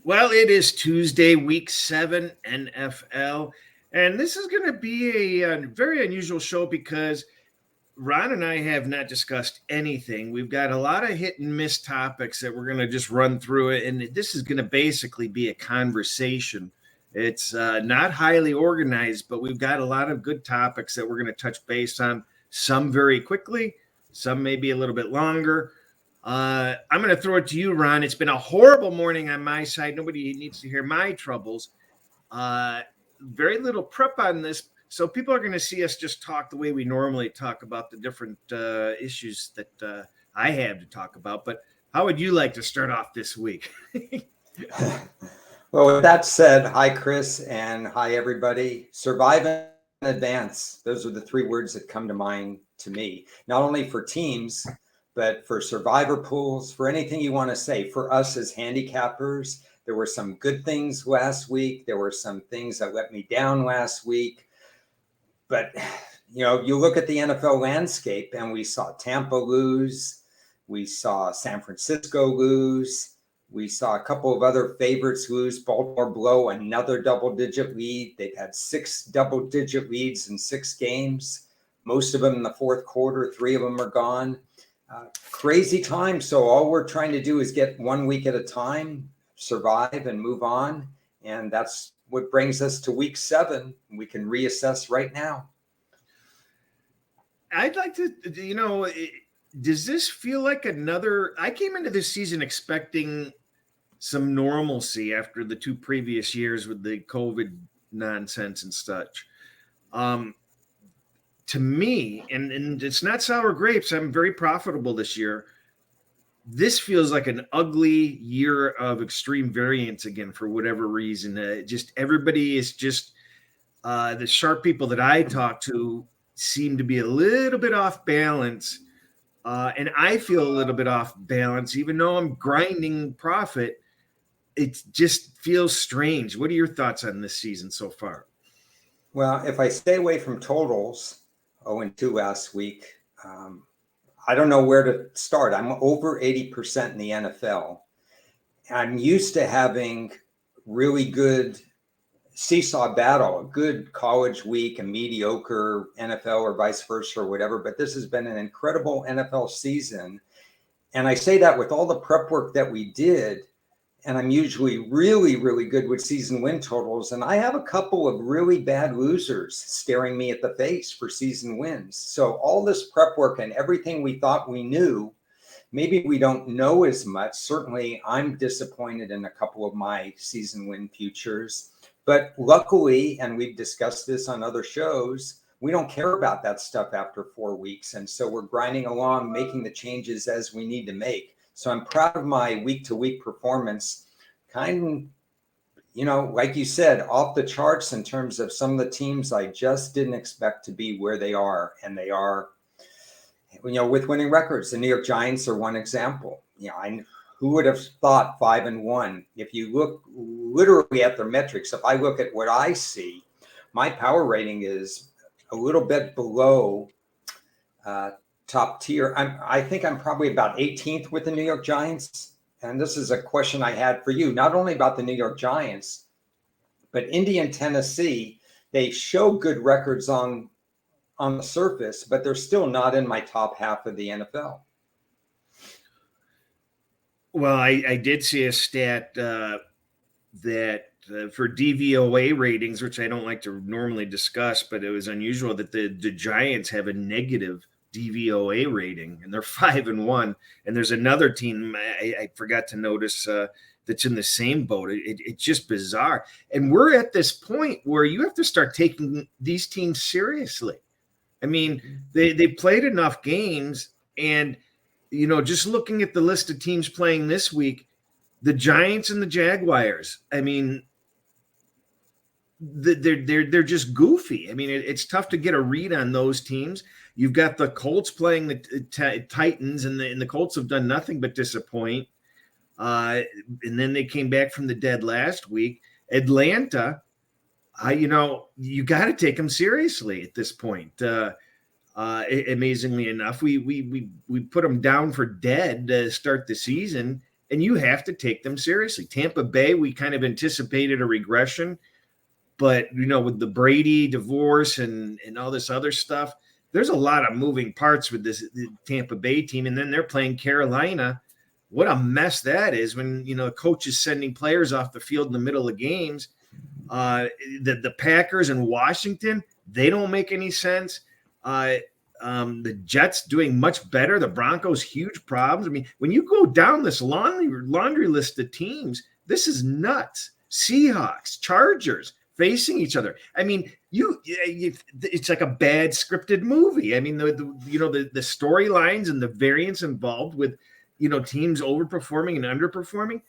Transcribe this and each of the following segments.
Well, it is Tuesday, week 7, NFL. And this is going to be a very unusual show because Ron and I have not discussed anything. We've got a lot of hit and miss topics that we're going to just run through it. And this is going to basically be a conversation. It's not highly organized, but we've got a lot of good topics that we're going to touch base on, some very quickly, some maybe a little bit longer. I'm going to throw it to you, Ron. It's been a horrible morning on my side. Nobody needs to hear my troubles. Very little prep on this. So people are going to see us just talk the way we normally talk about the different issues that I have to talk about. But how would you like to start off this week? Well, with that said, hi, Chris, and hi, everybody. Survive and advance. Those are the three words that come to mind to me, not only for teams, but for survivor pools, for anything you want to say. For us as handicappers, there were some good things last week. There were some things that let me down last week. But, you look at the NFL landscape and we saw Tampa lose. We saw San Francisco lose. We saw a couple of other favorites lose. Baltimore blow another double-digit lead. They've had 6 double-digit leads in 6 games, most of them in the fourth quarter. 3 of them are gone. Crazy time. So all we're trying to do is get 1 week at a time, survive and move on. And that's what brings us to week 7. We can reassess right now. I'd like to, does this feel like I came into this season expecting some normalcy after the 2 previous years with the COVID nonsense and such. To me, and it's not sour grapes, I'm very profitable this year. This feels like an ugly year of extreme variance again for whatever reason. Just everybody is just the sharp people that I talk to seem to be a little bit off balance. And I feel a little bit off balance, even though I'm grinding profit. It just feels strange. What are your thoughts on this season so far? Well, if I stay away from totals, 0-2 last week, I don't know where to start. I'm over 80% in the NFL. I'm used to having really good seesaw battle, a good college week, a mediocre NFL or vice versa or whatever. But this has been an incredible NFL season. And I say that with all the prep work that we did. And I'm usually really, really good with season win totals. And I have a couple of really bad losers staring me at the face for season wins. So all this prep work and everything we thought we knew, maybe we don't know as much. Certainly, I'm disappointed in a couple of my season win futures. But luckily, and we've discussed this on other shows, we don't care about that stuff after 4 weeks. And so we're grinding along, making the changes as we need to make. So I'm proud of my week-to-week performance, kind of, like you said, off the charts in terms of some of the teams I just didn't expect to be where they are. And they are, with winning records. The New York Giants are one example. Who would have thought 5-1? If you look literally at their metrics, if I look at what I see, my power rating is a little bit below top tier. I think I'm probably about 18th with the New York Giants. And this is a question I had for you, not only about the New York Giants, but Indy and Tennessee. They show good records on the surface, but they're still not in my top half of the NFL. Well, I did see a stat that for DVOA ratings, which I don't like to normally discuss, but it was unusual that the Giants have a negative DVOA rating and they're 5-1. And there's another team I forgot to notice that's in the same boat. It's just bizarre. And we're at this point where you have to start taking these teams seriously. I mean, they played enough games, and just looking at the list of teams playing this week, the Giants and the Jaguars, I mean, they're just goofy. I mean, it's tough to get a read on those teams. You've got the Colts playing the Titans, and the Colts have done nothing but disappoint. And then they came back from the dead last week. Atlanta, you got to take them seriously at this point. Amazingly enough, we put them down for dead to start the season, and you have to take them seriously. Tampa Bay, we kind of anticipated a regression, but with the Brady divorce and all this other stuff, there's a lot of moving parts with the Tampa Bay team, and then they're playing Carolina. What a mess that is when a coach is sending players off the field in the middle of games. The Packers and Washington, they don't make any sense. The Jets doing much better. The Broncos, huge problems. I mean, when you go down this laundry list of teams, this is nuts. Seahawks, Chargers facing each other. I mean, it's like a bad scripted movie. I mean, the storylines and the variance involved with teams overperforming and underperforming.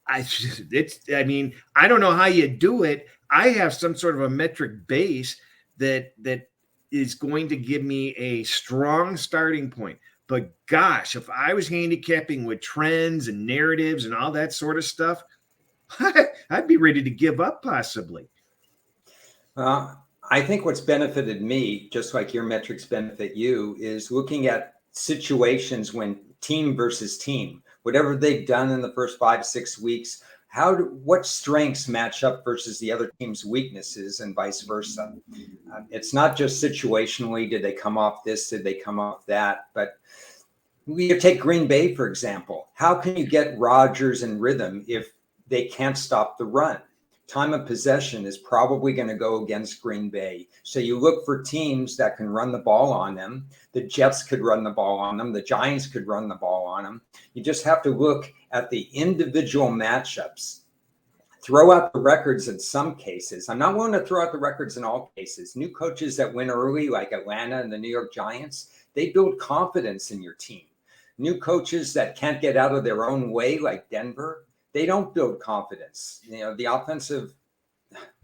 I don't know how you do it. I have some sort of a metric base that is going to give me a strong starting point. But gosh, if I was handicapping with trends and narratives and all that sort of stuff, I'd be ready to give up possibly. I think what's benefited me, just like your metrics benefit you, is looking at situations when team versus team, whatever they've done in the first 5-6 weeks, what strengths match up versus the other team's weaknesses and vice versa. It's not just situationally, did they come off this, did they come off that, but you take Green Bay, for example. How can you get Rodgers in rhythm if they can't stop the run? Time of possession is probably going to go against Green Bay. So you look for teams that can run the ball on them. The Jets could run the ball on them. The Giants could run the ball on them. You just have to look at the individual matchups. Throw out the records in some cases. I'm not willing to throw out the records in all cases. New coaches that win early, like Atlanta and the New York Giants, they build confidence in your team. New coaches that can't get out of their own way, like Denver, they don't build confidence. The offensive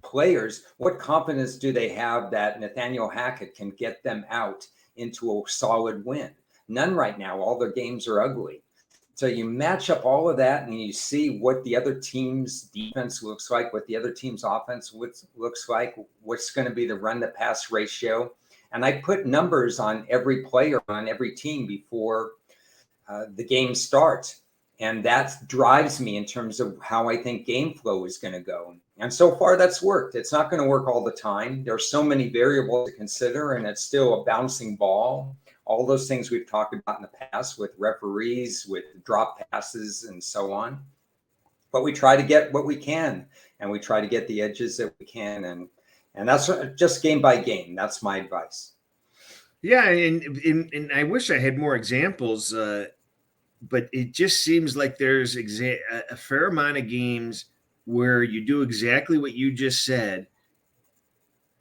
players, what confidence do they have that Nathaniel Hackett can get them out into a solid win? None right now. All their games are ugly. So you match up all of that and you see what the other team's defense looks like, what the other team's offense looks like, what's going to be the run to pass ratio. And I put numbers on every player on every team before the game starts. And that drives me in terms of how I think game flow is going to go. And so far that's worked. It's not going to work all the time. There are so many variables to consider, and it's still a bouncing ball. All those things we've talked about in the past with referees, with drop passes and so on. But we try to get what we can, and we try to get the edges that we can. And that's just game by game. That's my advice. Yeah, and I wish I had more examples, but it just seems like there's a fair amount of games where you do exactly what you just said,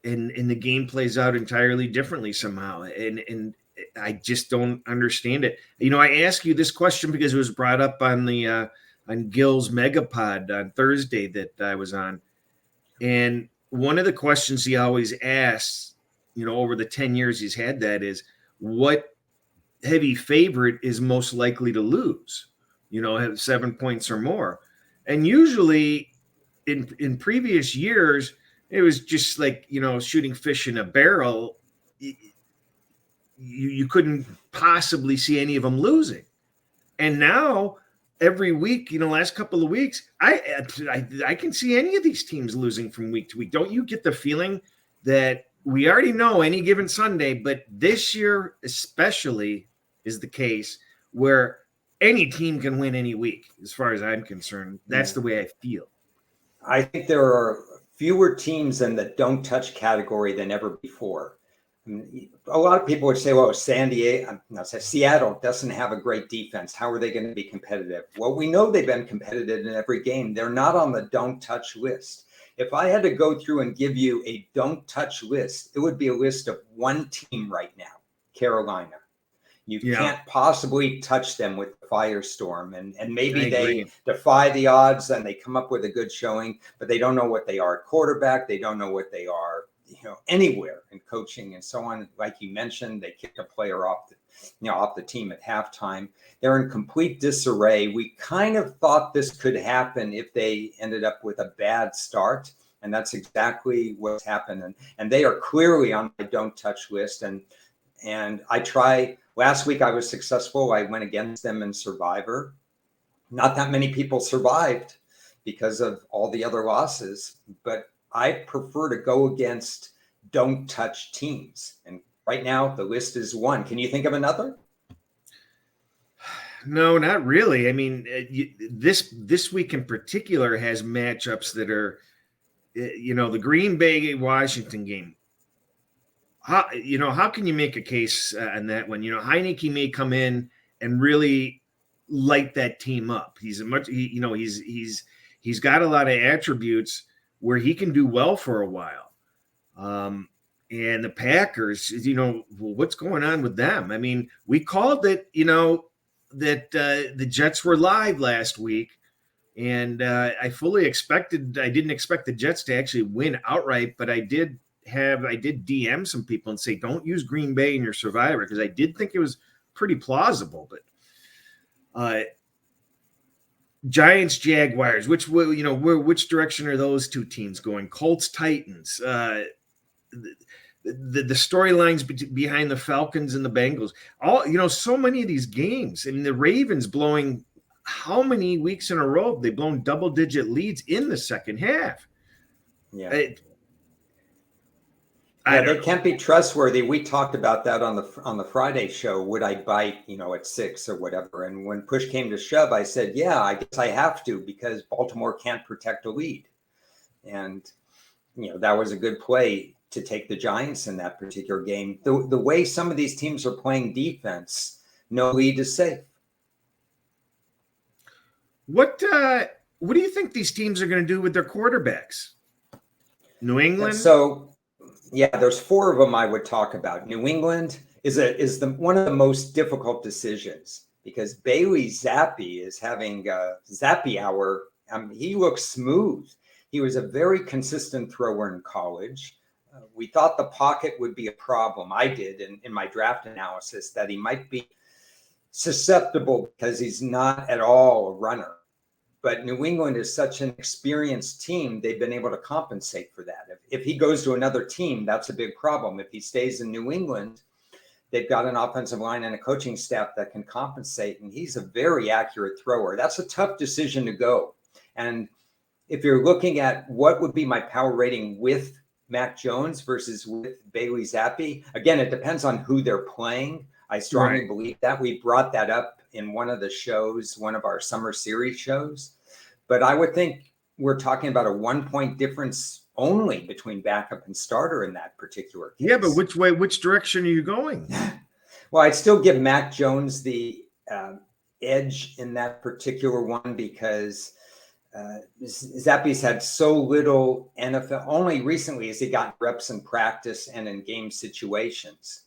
and the game plays out entirely differently somehow. And I just don't understand it. I ask you this question because it was brought up on Gil's Megapod on Thursday that I was on. And one of the questions he always asks, over the 10 years he's had that is, what heavy favorite is most likely to lose, have 7 points or more. And usually in previous years, it was just like, shooting fish in a barrel. You couldn't possibly see any of them losing. And now every week, last couple of weeks, I can see any of these teams losing from week to week. Don't you get the feeling that we already know any given Sunday, but this year especially is the case where any team can win any week, as far as I'm concerned? That's the way I feel. I think there are fewer teams in the don't touch category than ever before. A lot of people would say, well, Seattle doesn't have a great defense. How are they going to be competitive? Well, we know they've been competitive in every game. They're not on the don't touch list. If I had to go through and give you a don't touch list, it would be a list of one team right now, Carolina. You can't possibly touch them with the firestorm. And maybe they defy the odds and they come up with a good showing, but they don't know what they are at quarterback. They don't know what they are, anywhere in coaching and so on. Like you mentioned, they kicked a player off the team at halftime. They're in complete disarray. We kind of thought this could happen if they ended up with a bad start. And that's exactly what's happened. And they are clearly on my don't touch list. And I try, Last week I was successful. I went against them in Survivor. Not that many people survived because of all the other losses, but I prefer to go against don't touch teams. And right now the list is one. Can you think of another? No, not really. I mean, this week in particular has matchups that are, the Green Bay Washington game. How can you make a case on that one? Heineke may come in and really light that team up. He's got a lot of attributes where he can do well for a while. And the Packers, what's going on with them? I mean, we called it, that the Jets were live last week, and I didn't expect the Jets to actually win outright, but I did DM some people and say, don't use Green Bay in your Survivor, because I did think it was pretty plausible. But Giants, Jaguars, which direction are those two teams going? Colts, Titans, the storylines behind the Falcons and the Bengals, so many of these games. I mean, the Ravens blowing how many weeks in a row they've blown double-digit leads in the second half. Yeah. They can't be trustworthy. We talked about that on the Friday show. Would I bite, at 6 or whatever? And when push came to shove, I said, yeah, I guess I have to, because Baltimore can't protect a lead. And, that was a good play to take the Giants in that particular game. The way some of these teams are playing defense, no lead is safe. What do you think these teams are going to do with their quarterbacks? New England? Yeah, there's 4 of them I would talk about. New England is one of the most difficult decisions, because Bailey Zappi is having Zappi hour. He looks smooth. He was a very consistent thrower in college. We thought the pocket would be a problem. I did in my draft analysis that he might be susceptible because he's not at all a runner. But New England is such an experienced team, they've been able to compensate for that. If he goes to another team, that's a big problem. If he stays in New England, they've got an offensive line and a coaching staff that can compensate, and he's a very accurate thrower. That's a tough decision to go. And if you're looking at what would be my power rating with Mac Jones versus with Bailey Zappi, again, it depends on who they're playing. I strongly believe that. We brought that up in one of the shows, one of our summer series shows. But I would think we're talking about a 1-point difference only between backup and starter in that particular case. Yeah, but which direction are you going? Well, I'd still give Mac Jones the edge in that particular one, because Zappi's had so little NFL. Only recently has he gotten reps in practice and in game situations.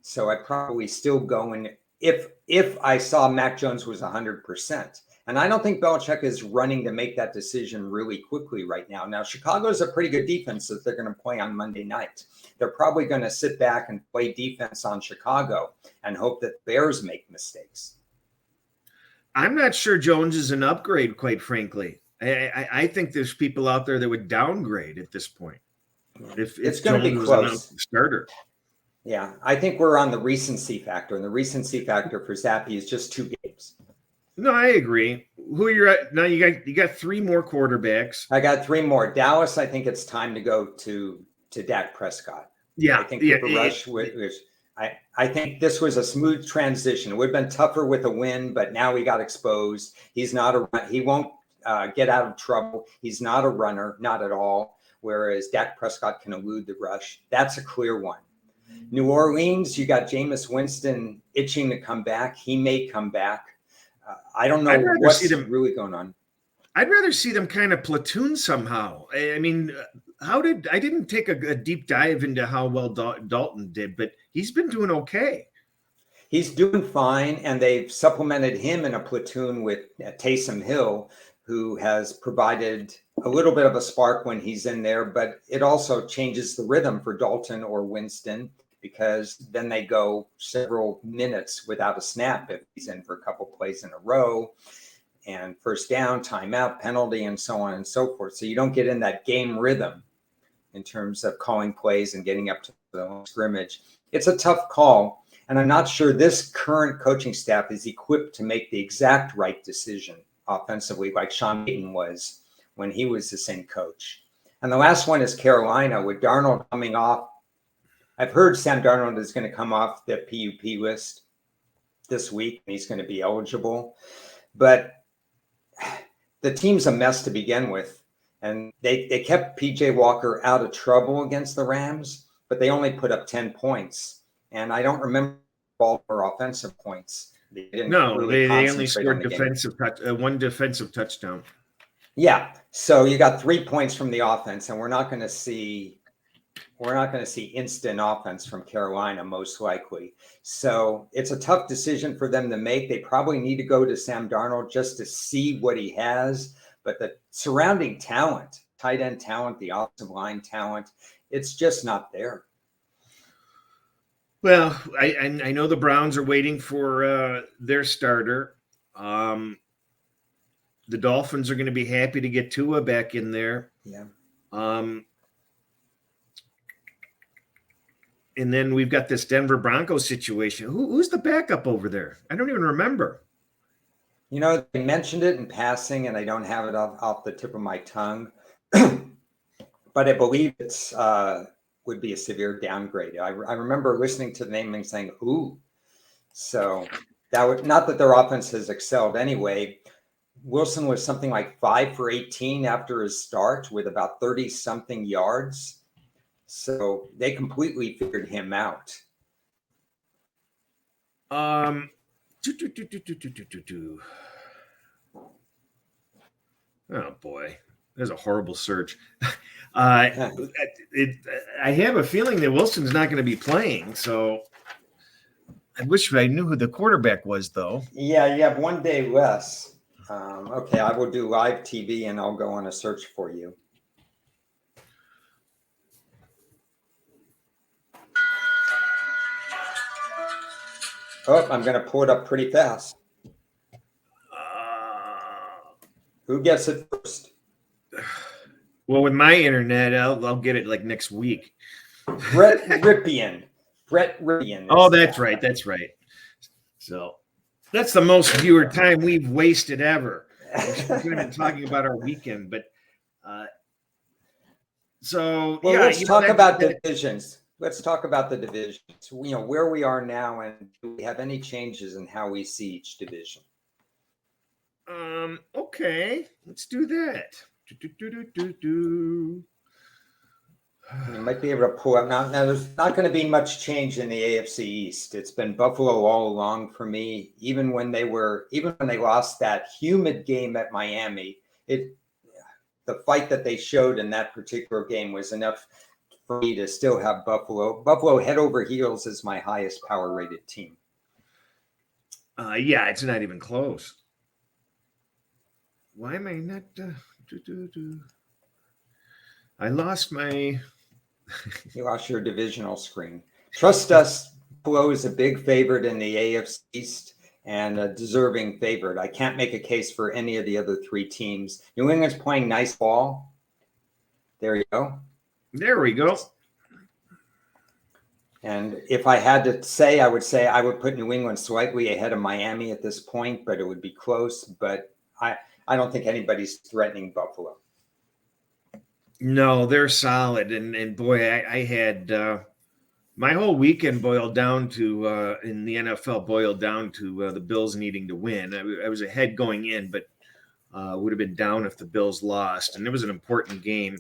So I'd probably still go in if I saw Mac Jones was 100%. And I don't think Belichick is running to make that decision really quickly right now. Now, Chicago's a pretty good defense that they're going to play on Monday night. They're probably going to sit back and play defense on Chicago and hope that Bears make mistakes. I'm not sure Jones is an upgrade, quite frankly. I think there's people out there that would downgrade at this point. If it's going to be close. Starter. Yeah, I think we're on the recency factor, and the recency factor for Zappi is just 2 games. No, I agree. Who you're at now? You got 3 more quarterbacks. I got 3 more. Dallas, I think it's time to go to Dak Prescott. Yeah, I think Rush was. I think this was a smooth transition. It would have been tougher with a win, but now he got exposed. He won't get out of trouble. He's not a runner, not at all. Whereas Dak Prescott can elude the rush. That's a clear one. New Orleans, you got Jameis Winston itching to come back. He may come back. I don't know what's really going on. I'd rather see them kind of platoon somehow. I mean, I didn't take a deep dive into how well Dalton did, but he's been doing okay. He's doing fine, and they've supplemented him in a platoon with Taysom Hill, who has provided a little bit of a spark when he's in there, but it also changes the rhythm for Dalton or Winston, because then they go several minutes without a snap if he's in for a couple plays in a row, and first down, timeout, penalty, and so on and so forth. So you don't get in that game rhythm in terms of calling plays and getting up to the scrimmage. It's a tough call. And I'm not sure this current coaching staff is equipped to make the exact right decision offensively, like Sean Payton was when he was the same coach. And the last one is Carolina, with Darnold coming off. I've heard Sam Darnold is going to come off the PUP list this week, and he's going to be eligible. But the team's a mess to begin with. And they kept PJ Walker out of trouble against the Rams, but they only put up 10 points. And I don't remember all their offensive points. They only scored one defensive touchdown. Yeah. So you got 3 points from the offense, and we're not going to see instant offense from Carolina, most likely. So it's a tough decision for them to make. They probably need to go to Sam Darnold just to see what he has. But the surrounding talent, tight end talent, the offensive line talent, it's just not there. Well, I know the Browns are waiting for their starter. The Dolphins are going to be happy to get Tua back in there. Yeah. And then we've got this Denver Broncos situation. Who's the backup over there? I don't even remember. They mentioned it in passing, and I don't have it off the tip of my tongue. But I believe it's would be a severe downgrade. I remember listening to the name and saying, ooh. So that would, not that their offense has excelled anyway. Wilson was something like 5 for 18 after his start with about 30-something yards. So they completely figured him out. Oh boy, there's a horrible search. I have a feeling that Wilson's not going to be playing, so I wish I knew who the quarterback was, though. Yeah, you have 1 day less. Okay, I will do live TV, and I'll go on a search for you. Oh, I'm going to pull it up pretty fast. Who gets it first? Well, with my internet, I'll get it like next week. Brett Ripien. Oh, that's right. That's right. So that's the most viewer time we've wasted ever. We should have been talking about our weekend, but let's talk about divisions. Let's talk about the divisions. Where we are now, and do we have any changes in how we see each division? Okay, let's do that. You might be able to pull up now. There's not going to be much change in the AFC East. It's been Buffalo all along for me. Even when they lost that humid game at Miami, the fight that they showed in that particular game was enough for me to still have Buffalo. Buffalo head over heels is my highest power rated team. Yeah, it's not even close. Why am I not? I lost my. You lost your divisional screen. Trust us, Buffalo is a big favorite in the AFC East and a deserving favorite. I can't make a case for any of the other 3 teams. New England's playing nice ball. There you go. There we go. And if I had to say, I would put New England slightly ahead of Miami at this point, but it would be close. But I don't think anybody's threatening Buffalo. No, they're solid. And boy, I had my whole weekend boiled down to in the NFL boiled down to the Bills needing to win. I was ahead going in, but would have been down if the Bills lost. And it was an important game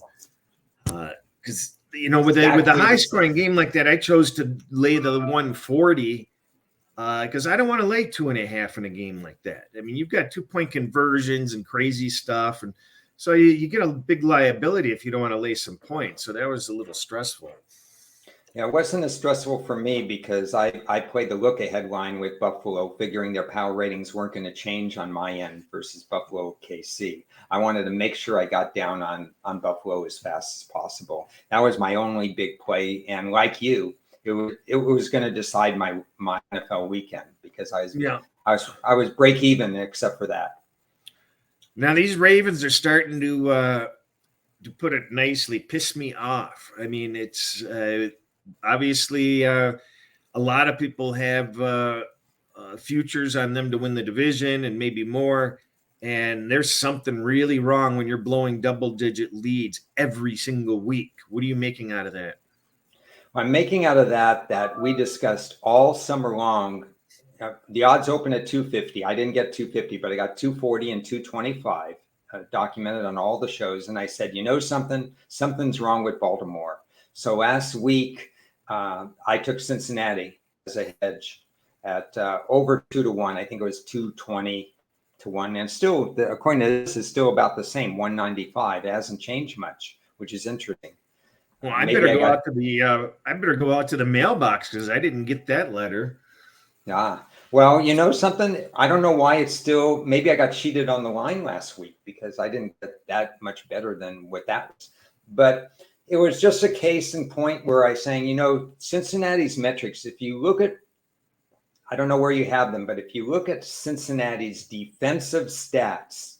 because with a high scoring game like that, I chose to lay the 140 because I don't want to lay 2.5 in a game like that. I mean, you've got 2-point conversions and crazy stuff, and so you get a big liability if you don't want to lay some points. So that was a little stressful. Yeah, it wasn't as stressful for me because I played the look-ahead line with Buffalo, figuring their power ratings weren't going to change on my end versus Buffalo KC. I wanted to make sure I got down on Buffalo as fast as possible. That was my only big play, and like you, it was going to decide my NFL weekend because I was break even except for that. Now these Ravens are starting to put it nicely, piss me off. I mean, it's obviously A lot of people have futures on them to win the division and maybe more. And there's something really wrong when you're blowing double-digit leads every single week. What are you making out of that? I'm making out of that we discussed all summer long. The odds open at 250. I didn't get 250, but I got 240 and 225 documented on all the shows. And I said, something's wrong with Baltimore. So last week, I took Cincinnati as a hedge at over 2-1. I think it was 220-1. And still, according to this, is still about the same, 195. It hasn't changed much, which is interesting. Well, I better go out to the mailbox because I didn't get that letter. Yeah. Well, something, I don't know why it's still, maybe I got cheated on the line last week because I didn't get that much better than what that was. But it was just a case in point where I saying, Cincinnati's metrics, if you look at, I don't know where you have them, but if you look at Cincinnati's defensive stats,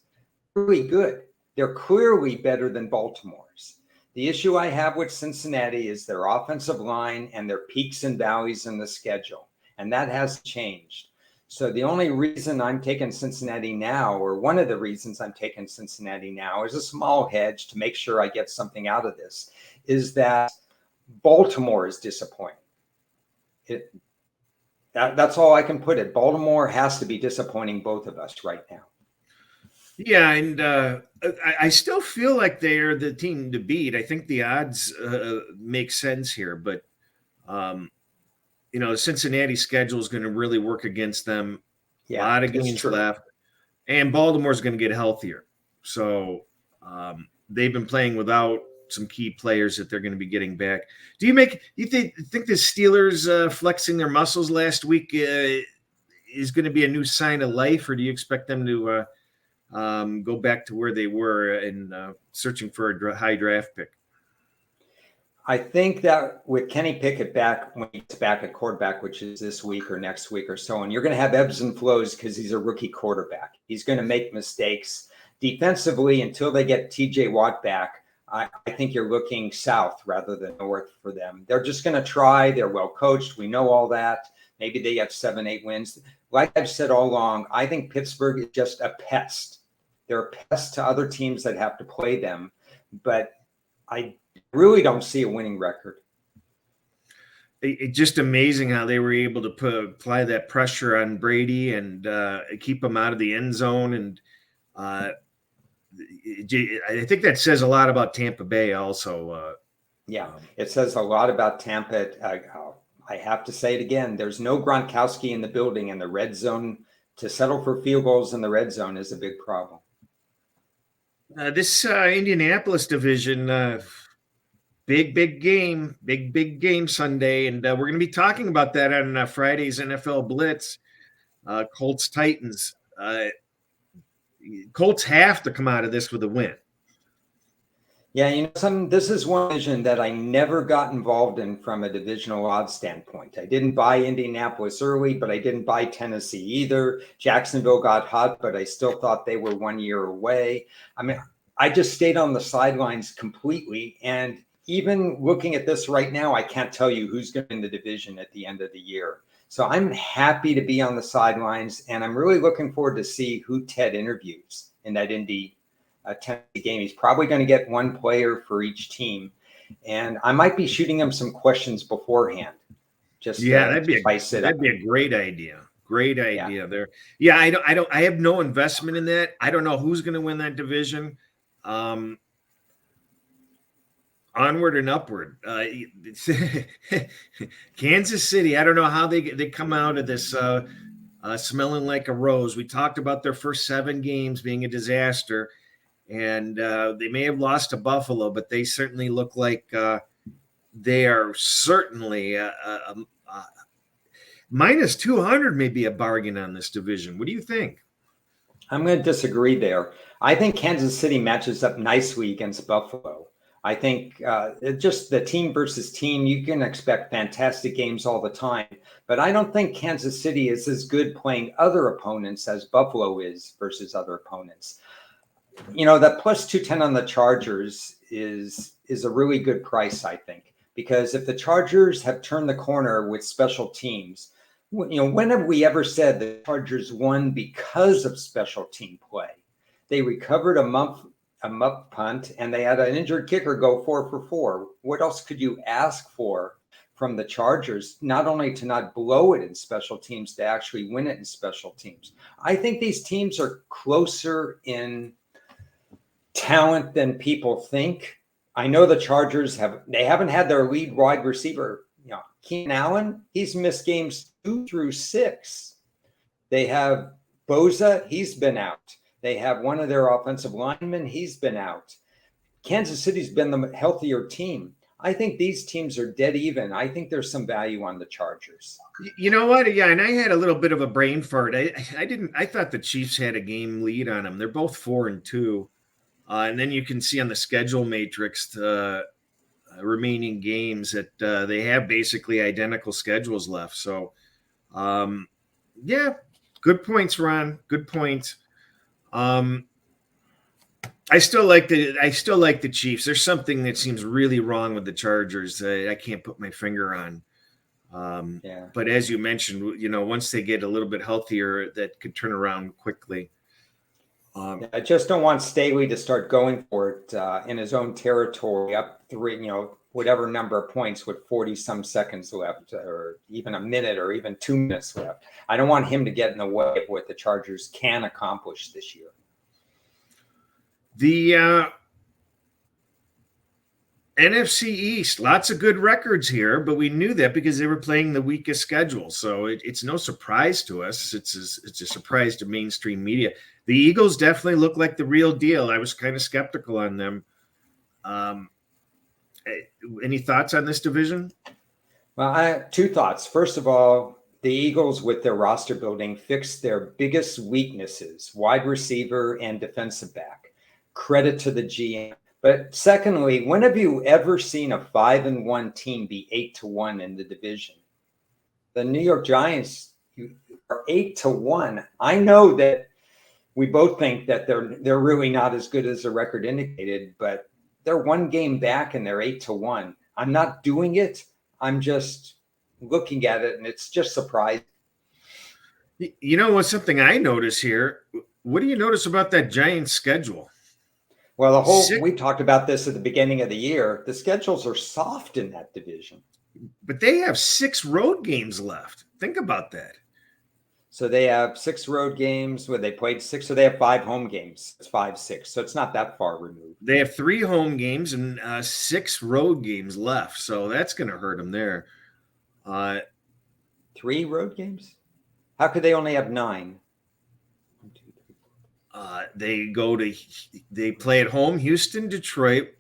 really good. They're clearly better than Baltimore's. The issue I have with Cincinnati is their offensive line and their peaks and valleys in the schedule. And that has changed. So the only reason I'm taking Cincinnati now, or one of the reasons I'm taking Cincinnati now, is a small hedge to make sure I get something out of this, is that Baltimore is disappointing. That's all I can put it. Baltimore has to be disappointing both of us right now. Yeah, and I still feel like they're the team to beat. I think the odds make sense here, but the Cincinnati schedule is going to really work against them. Yeah, a lot of games left, and Baltimore's going to get healthier. So they've been playing without some key players that they're going to be getting back. Do you think the Steelers flexing their muscles last week is going to be a new sign of life, or do you expect them to go back to where they were and searching for a high draft pick? I think that with Kenny Pickett back, when he's back at quarterback, which is this week or next week or so, and you're going to have ebbs and flows because he's a rookie quarterback. He's going to make mistakes defensively until they get TJ Watt back. I think you're looking south rather than north for them. They're just going to try. They're well coached. We know all that. Maybe they have 7-8 wins. Like I've said all along, I think Pittsburgh is just a pest. They're a pest to other teams that have to play them. But I really don't see a winning record. It's just amazing how they were able to apply that pressure on Brady and keep him out of the end zone. And I think that says a lot about Tampa Bay also. It says a lot about Tampa. I have to say it again. There's no Gronkowski in the building, and the red zone, to settle for field goals in the red zone is a big problem. This Indianapolis division, big game Sunday. And we're going to be talking about that on Friday's NFL Blitz. Colts Titans. Colts have to come out of this with a win. Yeah, this is one division that I never got involved in from a divisional odds standpoint. I didn't buy Indianapolis early, but I didn't buy Tennessee either. Jacksonville got hot, but I still thought they were 1 year away. I mean, I just stayed on the sidelines completely. And even looking at this right now, I can't tell you who's going to win the division at the end of the year. So I'm happy to be on the sidelines, and I'm really looking forward to see who Ted interviews in that Indy Tennessee game. He's probably going to get one player for each team, and I might be shooting him some questions beforehand. That'd be a great idea. Great idea there. Yeah, I have no investment in that. I don't know who's going to win that division. Onward and upward. Kansas City, I don't know how they come out of this smelling like a rose. We talked about their first 7 games being a disaster, and they may have lost to Buffalo, but they certainly look like they are certainly minus 200 may be a bargain on this division. What do you think? I'm going to disagree there. I think Kansas City matches up nicely against Buffalo. I think just the team versus team, you can expect fantastic games all the time. But I don't think Kansas City is as good playing other opponents as Buffalo is versus other opponents. That plus 210 on the Chargers is a really good price, I think. because if the Chargers have turned the corner with special teams, when have we ever said the Chargers won because of special team play? They recovered a muff punt, and they had an injured kicker go 4 for 4. What else could you ask for from the Chargers? Not only to not blow it in special teams, to actually win it in special teams. I think these teams are closer in talent than people think. I know the Chargers haven't had their lead wide receiver, Keenan Allen. He's missed games 2 through 6. They have Boza. He's been out. They have one of their offensive linemen. He's been out. Kansas City's been the healthier team. I think these teams are dead even. I think there's some value on the Chargers. You know what? Yeah, and I had a little bit of a brain fart. I thought the Chiefs had a game lead on them. They're both 4-2. And then you can see on the schedule matrix the remaining games that they have basically identical schedules left. So, yeah, good points, Ron. Good points. I still like the Chiefs. There's something that seems really wrong with the Chargers. I can't put my finger on. But as you mentioned, once they get a little bit healthier, that could turn around quickly. I just don't want Staley to start going for it in his own territory, up 3, whatever number of points with 40 some seconds left, or even a minute, or even 2 minutes left. I don't want him to get in the way of what the Chargers can accomplish this year. The NFC East, lots of good records here, but we knew that because they were playing the weakest schedule. So it's no surprise to us. It's a surprise to mainstream media. The Eagles definitely look like the real deal. I was kind of skeptical on them. Any thoughts on this division? Well, I have 2 thoughts. First of all, the Eagles, with their roster building, fixed their biggest weaknesses, wide receiver and defensive back. Credit to the GM. But secondly, when have you ever seen a 5-1 team be 8-1 in the division? The New York Giants are 8-1. I know that we both think that they're really not as good as the record indicated, but they're 1 game back and they're 8-1. I'm not doing it. I'm just looking at it, and it's just surprising. What's something I notice here? What do you notice about that Giants schedule? Well, we talked about this at the beginning of the year. The schedules are soft in that division. But they have 6 road games left. Think about that. So they have 6 road games where they played 6. So they have 5 home games. It's 5-6. So it's not that far removed. They have 3 home games and 6 road games left. So that's going to hurt them there. 3 road games? How could they only have 9? They play at home, Houston, Detroit.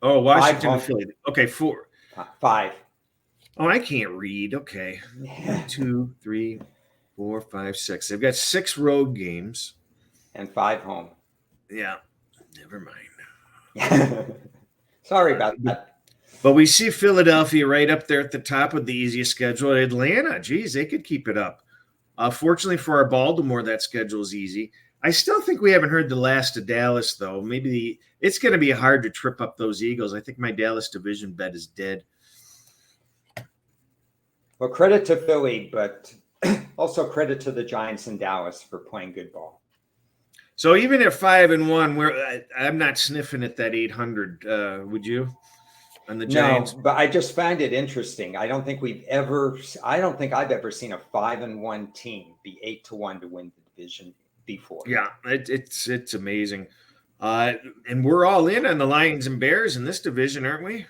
Oh, Washington, Philly. Okay, 4. 5. Oh, I can't read. Okay. 1, 2, 3, 4, 5, 6. They've got 6 road games. And 5 home. Yeah. Never mind. Sorry about that. But we see Philadelphia right up there at the top of the easiest schedule. Atlanta, geez, they could keep it up. Fortunately for our Baltimore, that schedule is easy. I still think we haven't heard the last of Dallas, though. Maybe it's going to be hard to trip up those Eagles. I think my Dallas division bet is dead. Well, credit to Philly, but also credit to the Giants and Dallas for playing good ball. So even at 5-1, I'm not sniffing at that 800. Would you? On the Giants? No, but I just find it interesting. I don't think I've ever seen a 5-1 team be 8-1 to win the division before. Yeah, it's amazing. And we're all in on the Lions and Bears in this division, aren't we?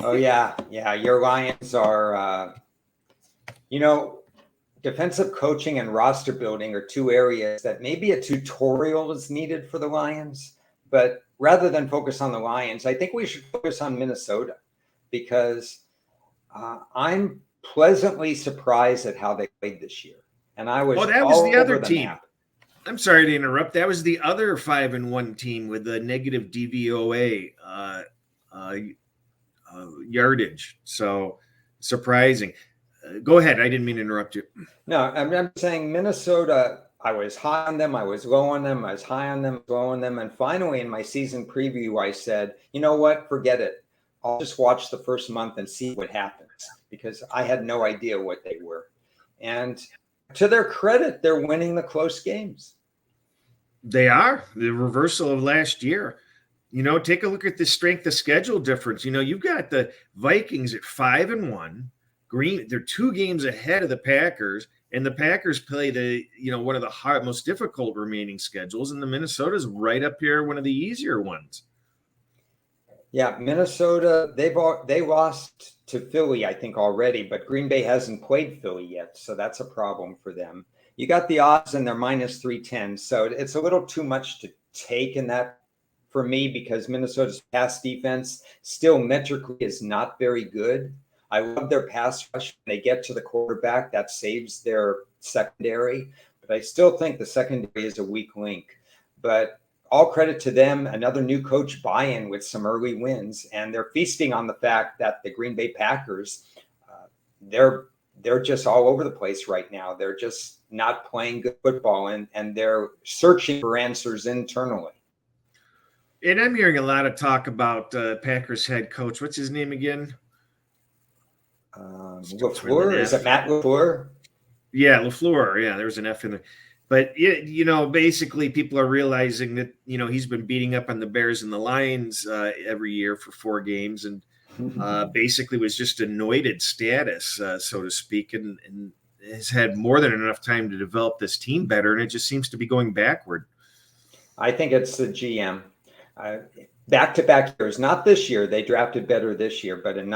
Oh, yeah. Yeah, your Lions are, defensive coaching and roster building are 2 areas that maybe a tutorial is needed for the Lions. But rather than focus on the Lions, I think we should focus on Minnesota, because I'm pleasantly surprised at how they played this year. And I was that was the other team. Map. I'm sorry to interrupt. That was the other 5-1 team with the negative DVOA yardage. So surprising. Go ahead. I didn't mean to interrupt you. No, I'm saying Minnesota, I was high on them. I was low on them. I was high on them, low on them. And finally, in my season preview, I said, you know what? Forget it. I'll just watch the first month and see what happens, because I had no idea what they were. And to their credit, they're winning the close games. They are the reversal of last year. Take a look at the strength of schedule difference. You've got the Vikings at 5-1. They're 2 games ahead of the Packers, and the Packers play one of the most difficult remaining schedules, and the Minnesota's right up here, one of the easier ones. Yeah, Minnesota, they lost to Philly, I think, already, but Green Bay hasn't played Philly yet, so that's a problem for them. You got the odds, and they're minus 310, so it's a little too much to take in that for me, because Minnesota's pass defense still metrically is not very good. I love their pass rush. When they get to the quarterback, that saves their secondary, but I still think the secondary is a weak link. But all credit to them, another new coach buy-in with some early wins, and they're feasting on the fact that the Green Bay Packers, they're just all over the place right now. They're just not playing good football, and they're searching for answers internally. And I'm hearing a lot of talk about Packers head coach. What's his name again? LaFleur? Is it Matt LaFleur? Yeah, LaFleur. Yeah, there's an F in there. But, basically people are realizing that, he's been beating up on the Bears and the Lions every year for 4 games, and basically was just anointed status, so to speak, and has had more than enough time to develop this team better, and it just seems to be going backward. I think it's the GM. Back-to-back years, not this year. They drafted better this year, but in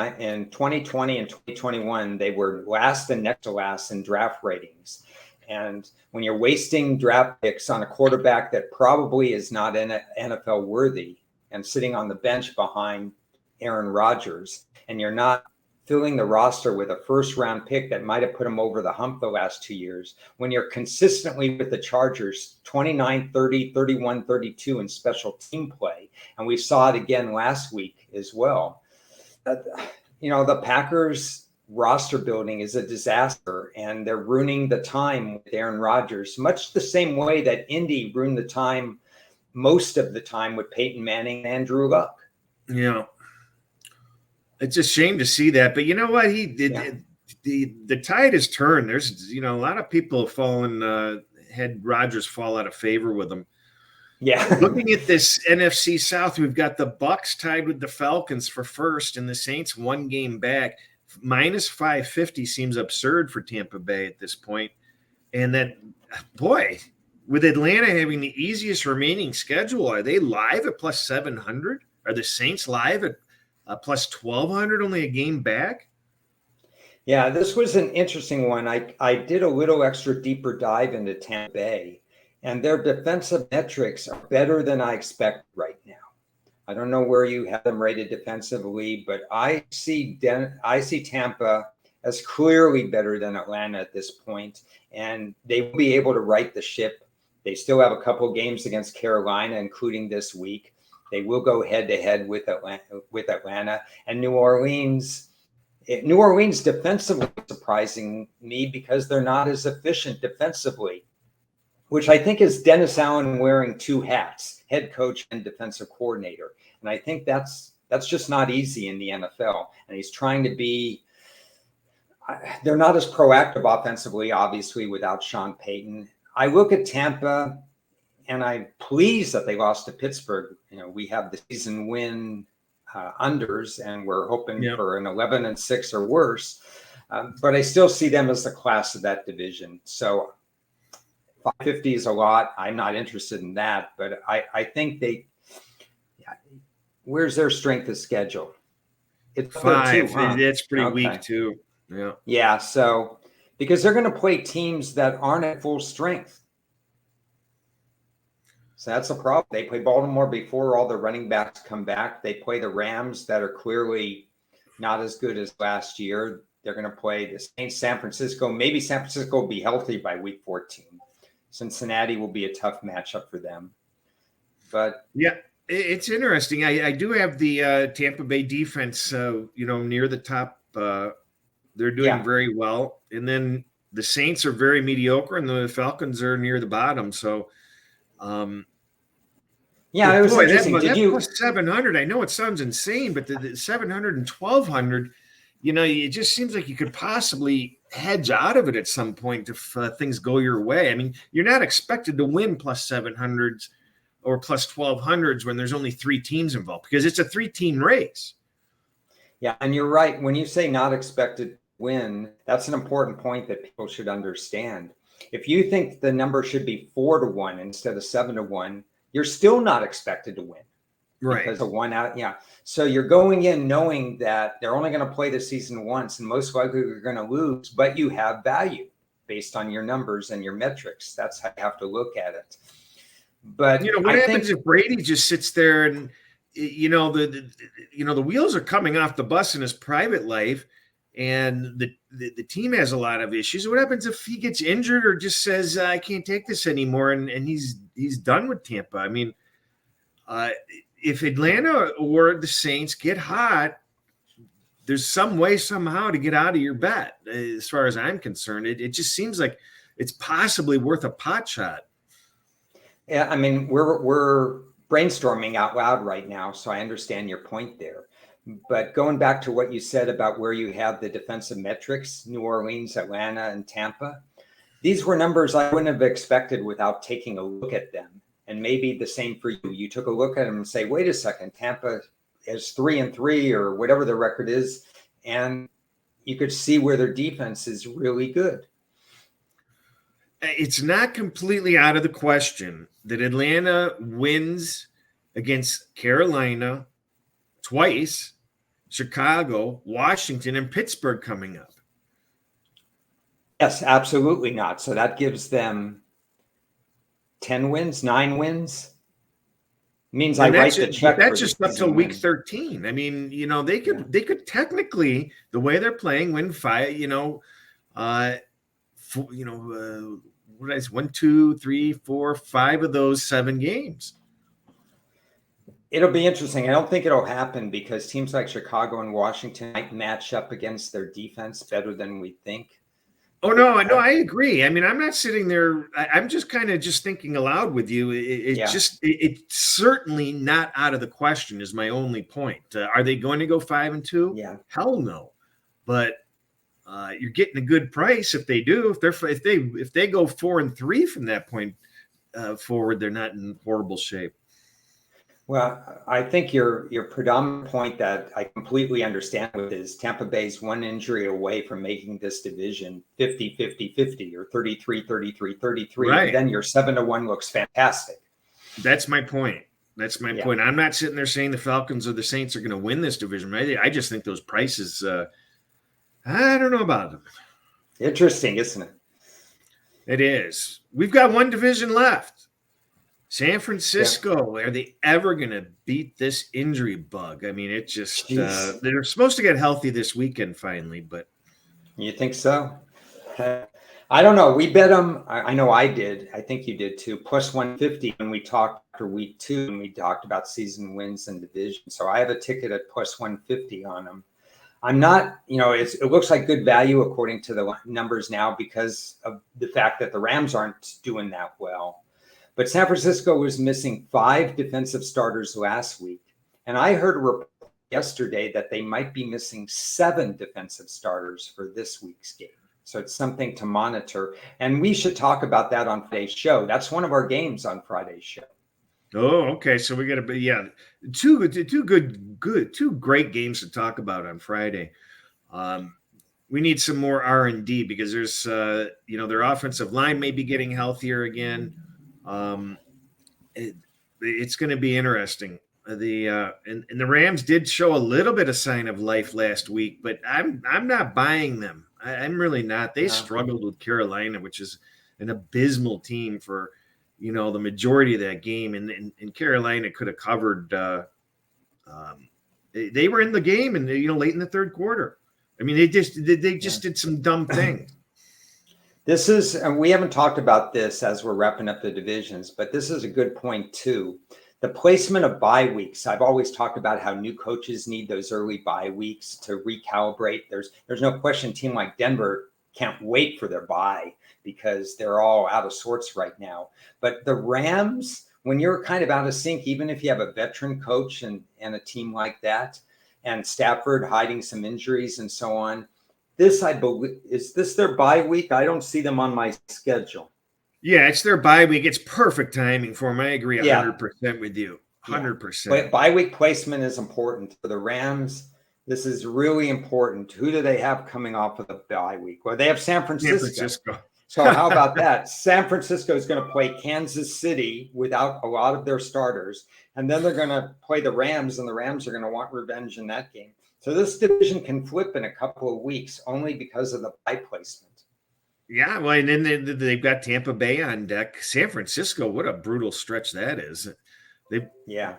2020 and 2021, they were last and next to last in draft ratings. And when you're wasting draft picks on a quarterback that probably is not NFL worthy and sitting on the bench behind Aaron Rodgers, and you're not filling the roster with a first-round pick that might have put him over the hump the last 2 years, when you're consistently with the Chargers 29, 30, 31, 32 in special team play, and we saw it again last week as well. The Packers roster building is a disaster, and they're ruining the time with Aaron Rodgers, much the same way that Indy ruined the time most of the time with Peyton Manning and Andrew Luck. Yeah. It's a shame to see that, but you know what? He did. Yeah. The tide has turned. There's, a lot of people have fallen, had Rodgers fall out of favor with him. Yeah. Looking at this NFC South, we've got the Bucs tied with the Falcons for first, and the Saints 1 game back. Minus 550 seems absurd for Tampa Bay at this point. And that, boy, with Atlanta having the easiest remaining schedule, are they live at plus 700? Are the Saints live at plus 1,200, only a game back? Yeah, this was an interesting one. I did a little extra deeper dive into Tampa Bay, and their defensive metrics are better than I expect right now. I don't know where you have them rated defensively, but I see Tampa as clearly better than Atlanta at this point, and they will be able to right the ship. They still have a couple of games against Carolina, including this week. They will go head-to-head with Atlanta, and New Orleans. New Orleans defensively surprising me because they're not as efficient defensively, which I think is Dennis Allen wearing 2 hats, head coach and defensive coordinator. And I think that's just not easy in the NFL. And he's trying to be – they're not as proactive offensively, obviously, without Sean Payton. I look at Tampa, and I'm pleased that they lost to Pittsburgh. We have the season win unders, and we're hoping for an 11-6 or worse. But I still see them as the class of that division. So 550 is a lot. I'm not interested in that, but I think where's their strength of schedule? It's 5. It's pretty weak too. Yeah. Yeah. So because they're going to play teams that aren't at full strength. So that's a problem. They play Baltimore before all the running backs come back. They play the Rams that are clearly not as good as last year. They're going to play the Saints, San Francisco. Maybe San Francisco will be healthy by week 14. Cincinnati will be a tough matchup for them. But yeah, it's interesting. I do have the Tampa Bay defense, near the top. They're doing very well. And then the Saints are very mediocre, and the Falcons are near the bottom. So, Yeah, But it was boy, interesting. Did that you? plus 700, I know it sounds insane, but the 700 and 1200, it just seems like you could possibly hedge out of it at some point if things go your way. I mean, you're not expected to win plus 700s or plus 1200s when there's only 3 teams involved because it's a 3-team race. Yeah, and you're right. When you say not expected to win, that's an important point that people should understand. If you think the number should be 4-1 instead of 7-1, you're still not expected to win Right. because of one out. Yeah. So you're going in knowing that they're only going to play the season once and most likely you're going to lose, but you have value based on your numbers and your metrics. That's how you have to look at it. But What happens if Brady just sits there and the wheels are coming off the bus in his private life, and the team has a lot of issues? What happens if he gets injured or just says I can't take this anymore and he's done with Tampa? I mean, if Atlanta or the Saints get hot, there's some way somehow to get out of your bet. As far as I'm concerned, it just seems like it's possibly worth a pot shot. Yeah, I mean, we're brainstorming out loud right now, so I understand your point there. But going back to what you said about where you have the defensive metrics, New Orleans, Atlanta, and Tampa, these were numbers I wouldn't have expected without taking a look at them. And maybe the same for you. You took a look at them and say, wait a second, Tampa is 3-3 or whatever the record is, and you could see where their defense is really good. It's not completely out of the question that Atlanta wins against Carolina twice, Chicago, Washington, and Pittsburgh coming up. Yes, absolutely not. So that gives them 10 wins, 9 wins. Means I write the check. That's just up till week 13. I mean, they could technically, the way they're playing, win 5. What is 1, 2, 3, 4, 5 of those 7 games? It'll be interesting. I don't think it'll happen because teams like Chicago and Washington might match up against their defense better than we think. Oh, no, I agree. I mean, I'm not sitting there. I'm just kind of just thinking aloud with you. It's certainly not out of the question is my only point. Are they going to go 5-2? Yeah. Hell no. But you're getting a good price if they do. If they go 4-3 from that point forward, they're not in horrible shape. Well, I think your predominant point that I completely understand with is Tampa Bay's one injury away from making this division 50-50-50 or 33-33-33. Right. And then your 7-1 looks fantastic. That's my point. Point. I'm not sitting there saying the Falcons or the Saints are going to win this division. Right? I just think those prices, I don't know about them. Interesting, isn't it? It is. We've got one division left. San Francisco, Are they ever going to beat this injury bug? I mean, it just they're supposed to get healthy this weekend finally, but you think so? I don't know. We bet them. I know I did. I think you did too. Plus 150 when we talked after week 2 and we talked about season wins and division. So I have a ticket at plus 150 on them. I'm not, it looks like good value according to the numbers now because of the fact that the Rams aren't doing that well. But San Francisco was missing 5 defensive starters last week. And I heard a report yesterday that they might be missing 7 defensive starters for this week's game. So it's something to monitor. And we should talk about that on Friday's show. That's one of our games on Friday's show. Oh, okay. So we got to be, two great games to talk about on Friday. We need some more R&D because there's, their offensive line may be getting healthier again. It's going to be interesting. And the Rams did show a little bit of sign of life last week, but I'm not buying them. I'm really not. They struggled with Carolina, which is an abysmal team for the majority of that game, and Carolina could have covered. They were in the game, and late in the third quarter. I mean, they just did some dumb things. This is, and we haven't talked about this as we're wrapping up the divisions, but this is a good point too. The placement of bye weeks. I've always talked about how new coaches need those early bye weeks to recalibrate. There's no question. A team like Denver can't wait for their bye because they're all out of sorts right now. But the Rams when you're kind of out of sync, even if you have a veteran coach and a team like that, and Stafford hiding some injuries and so on, this, I believe, is this their bye week? I don't see them on my schedule. Yeah, it's their bye week. It's perfect timing for them. I agree Yeah. 100% with you. Yeah. 100%. But bye week placement is important for the Rams. This is really important. Who do they have coming off of the bye week? Well, they have San Francisco. So how about that? San Francisco is going to play Kansas City without a lot of their starters. And then they're going to play the Rams, and the Rams are going to want revenge in that game. So this division can flip in a couple of weeks only because of the bye placement. Yeah, well, and then they've got Tampa Bay on deck. San Francisco, what a brutal stretch that is. Yeah,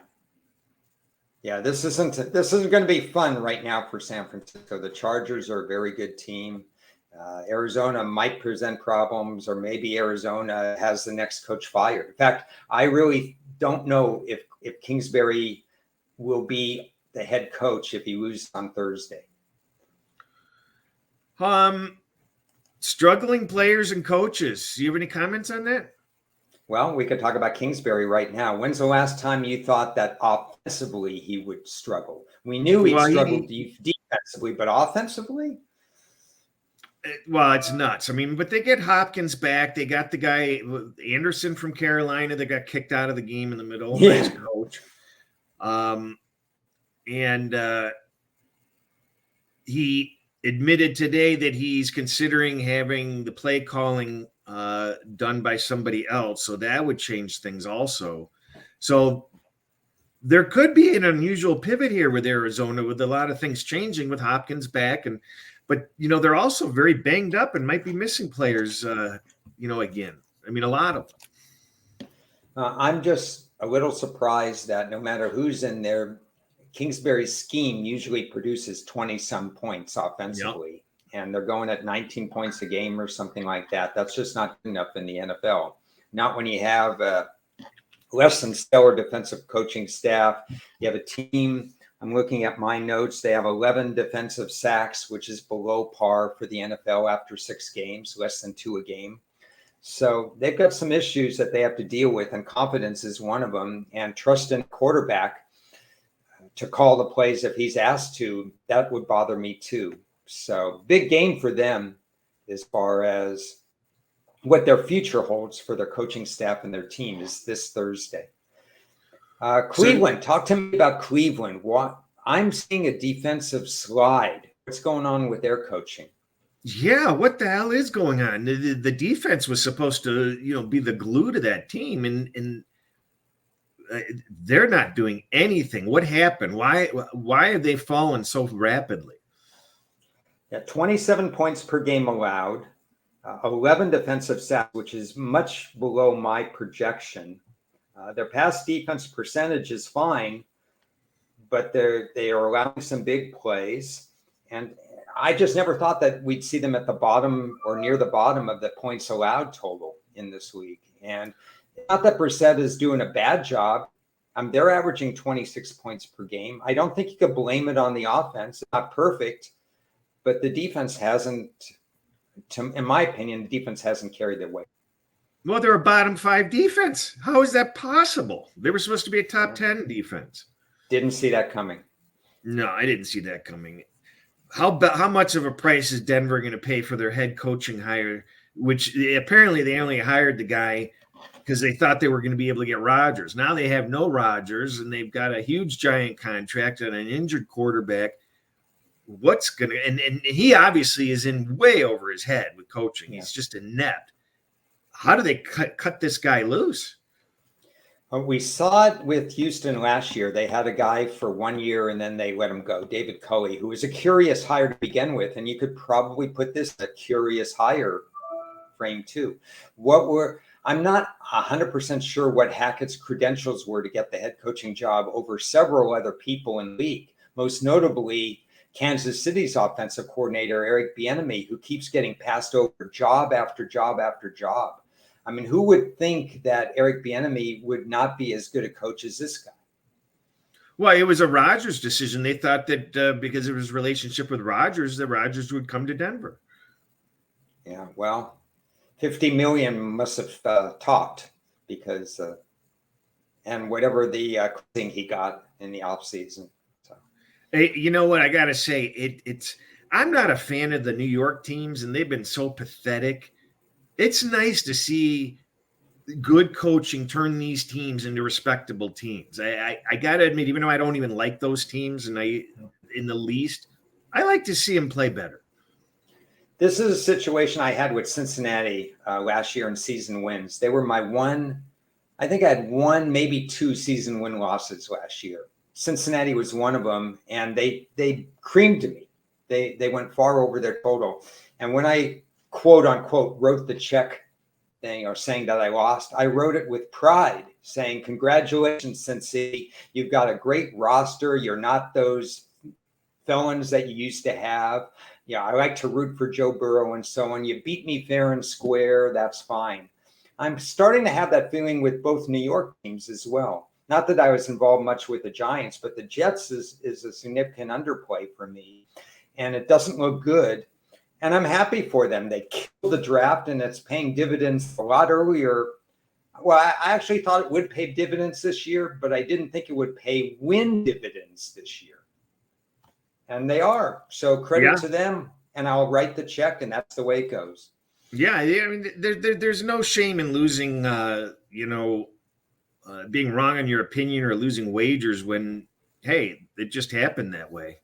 this isn't going to be fun right now for San Francisco. The Chargers are a very good team. Arizona might present problems, or maybe Arizona has the next coach fired. In fact, I really don't know if Kingsbury will be the head coach if he loses on Thursday. Struggling players and coaches. Do you have any comments on that? Well, we could talk about Kingsbury right now. When's the last time you thought that offensively he would struggle? We knew he'd struggle defensively, but offensively? Well, it's nuts. I mean, but they get Hopkins back. They got the guy Anderson from Carolina that got kicked out of the game in the middle. Yeah. Nice coach. And he admitted today that he's considering having the play calling done by somebody else. So that would change things also. So there could be an unusual pivot here with Arizona, with a lot of things changing with Hopkins back. But they're also very banged up and might be missing players, again. I mean, a lot of them. I'm just a little surprised that no matter who's in there, Kingsbury's scheme usually produces 20-some points offensively. Yep. And they're going at 19 points a game or something like that. That's just not good enough in the NFL. Not when you have less than stellar defensive coaching staff. You have a team, I'm looking at my notes, they have 11 defensive sacks, which is below par for the NFL after 6 games, less than 2 a game. So they've got some issues that they have to deal with, and confidence is one of them. And trust in quarterback to call the plays if he's asked to, that would bother me too. So big game for them as far as what their future holds for their coaching staff and their team is this Thursday. Cleveland, talk to me about Cleveland. I'm seeing a defensive slide. What's going on with their coaching? Yeah, what the hell is going on? The defense was supposed to, be the glue to that team, and they're not doing anything. What happened? Why have they fallen so rapidly? Yeah, 27 points per game allowed, 11 defensive sacks, which is much below my projection. Their pass defense percentage is fine, but they are allowing some big plays. And I just never thought that we'd see them at the bottom or near the bottom of the points allowed total in this league. And not that Brissett is doing a bad job. They're averaging 26 points per game. I don't think you could blame it on the offense. It's not perfect, but the defense hasn't, in my opinion, the defense hasn't carried their weight. Well, they're a bottom 5 defense. How is that possible? They were supposed to be a top 10 defense. Didn't see that coming. No, I didn't see that coming. How much of a price is Denver going to pay for their head coaching hire, which apparently they only hired the guy because they thought they were going to be able to get Rodgers. Now they have no Rodgers, and they've got a huge giant contract and an injured quarterback. What's going to – and he obviously is in way over his head with coaching. Yeah. He's just inept. How do they cut this guy loose? We saw it with Houston last year. They had a guy for 1 year and then they let him go, David Culley, who was a curious hire to begin with. And you could probably put this in a curious hire frame too. I'm not 100% sure what Hackett's credentials were to get the head coaching job over several other people in the league, most notably Kansas City's offensive coordinator, Eric Bieniemy, who keeps getting passed over job after job after job. I mean, who would think that Eric Bieniemy would not be as good a coach as this guy? Well, it was a Rodgers decision. They thought that because of his relationship with Rodgers, that Rodgers would come to Denver. Yeah, well, $50 million must have talked because and whatever the thing he got in the offseason. So. Hey, you know what? I got to say, it's I'm not a fan of the New York teams, and they've been so pathetic. It's nice to see good coaching turn these teams into respectable teams. I got to admit, even though I don't even like those teams, and I in the least, I like to see them play better. This is a situation I had with Cincinnati last year in season wins. They were my one. I think I had one, maybe two season win losses last year. Cincinnati was one of them, and they creamed me. They went far over their total. And when I quote unquote wrote the check thing or saying that I lost, I wrote it with pride, saying, "Congratulations, Cincy. You've got a great roster. You're not those felons that you used to have. Yeah, I like to root for Joe Burrow and so on. You beat me fair and square. That's fine." I'm starting to have that feeling with both New York teams as well. Not that I was involved much with the Giants, but the Jets is a significant underplay for me, and it doesn't look good. And I'm happy for them. They killed the draft, and it's paying dividends a lot earlier. Well, I actually thought it would pay dividends this year, but I didn't think it would pay win dividends this year. And they are. So credit to them, and I'll write the check, and that's the way it goes. Yeah, I mean, there's no shame in losing, being wrong on your opinion or losing wagers when, hey, it just happened that way.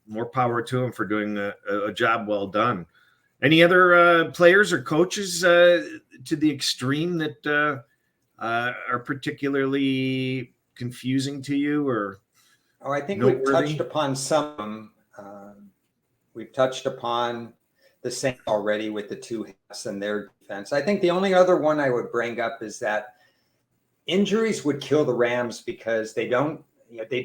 More power to them for doing a job well done. Any other players or coaches to the extreme that are particularly confusing to you or I think noteworthy? we've touched upon some. We've touched upon the Saints already with the two hats and their defense. I think the only other one I would bring up is that injuries would kill the Rams because they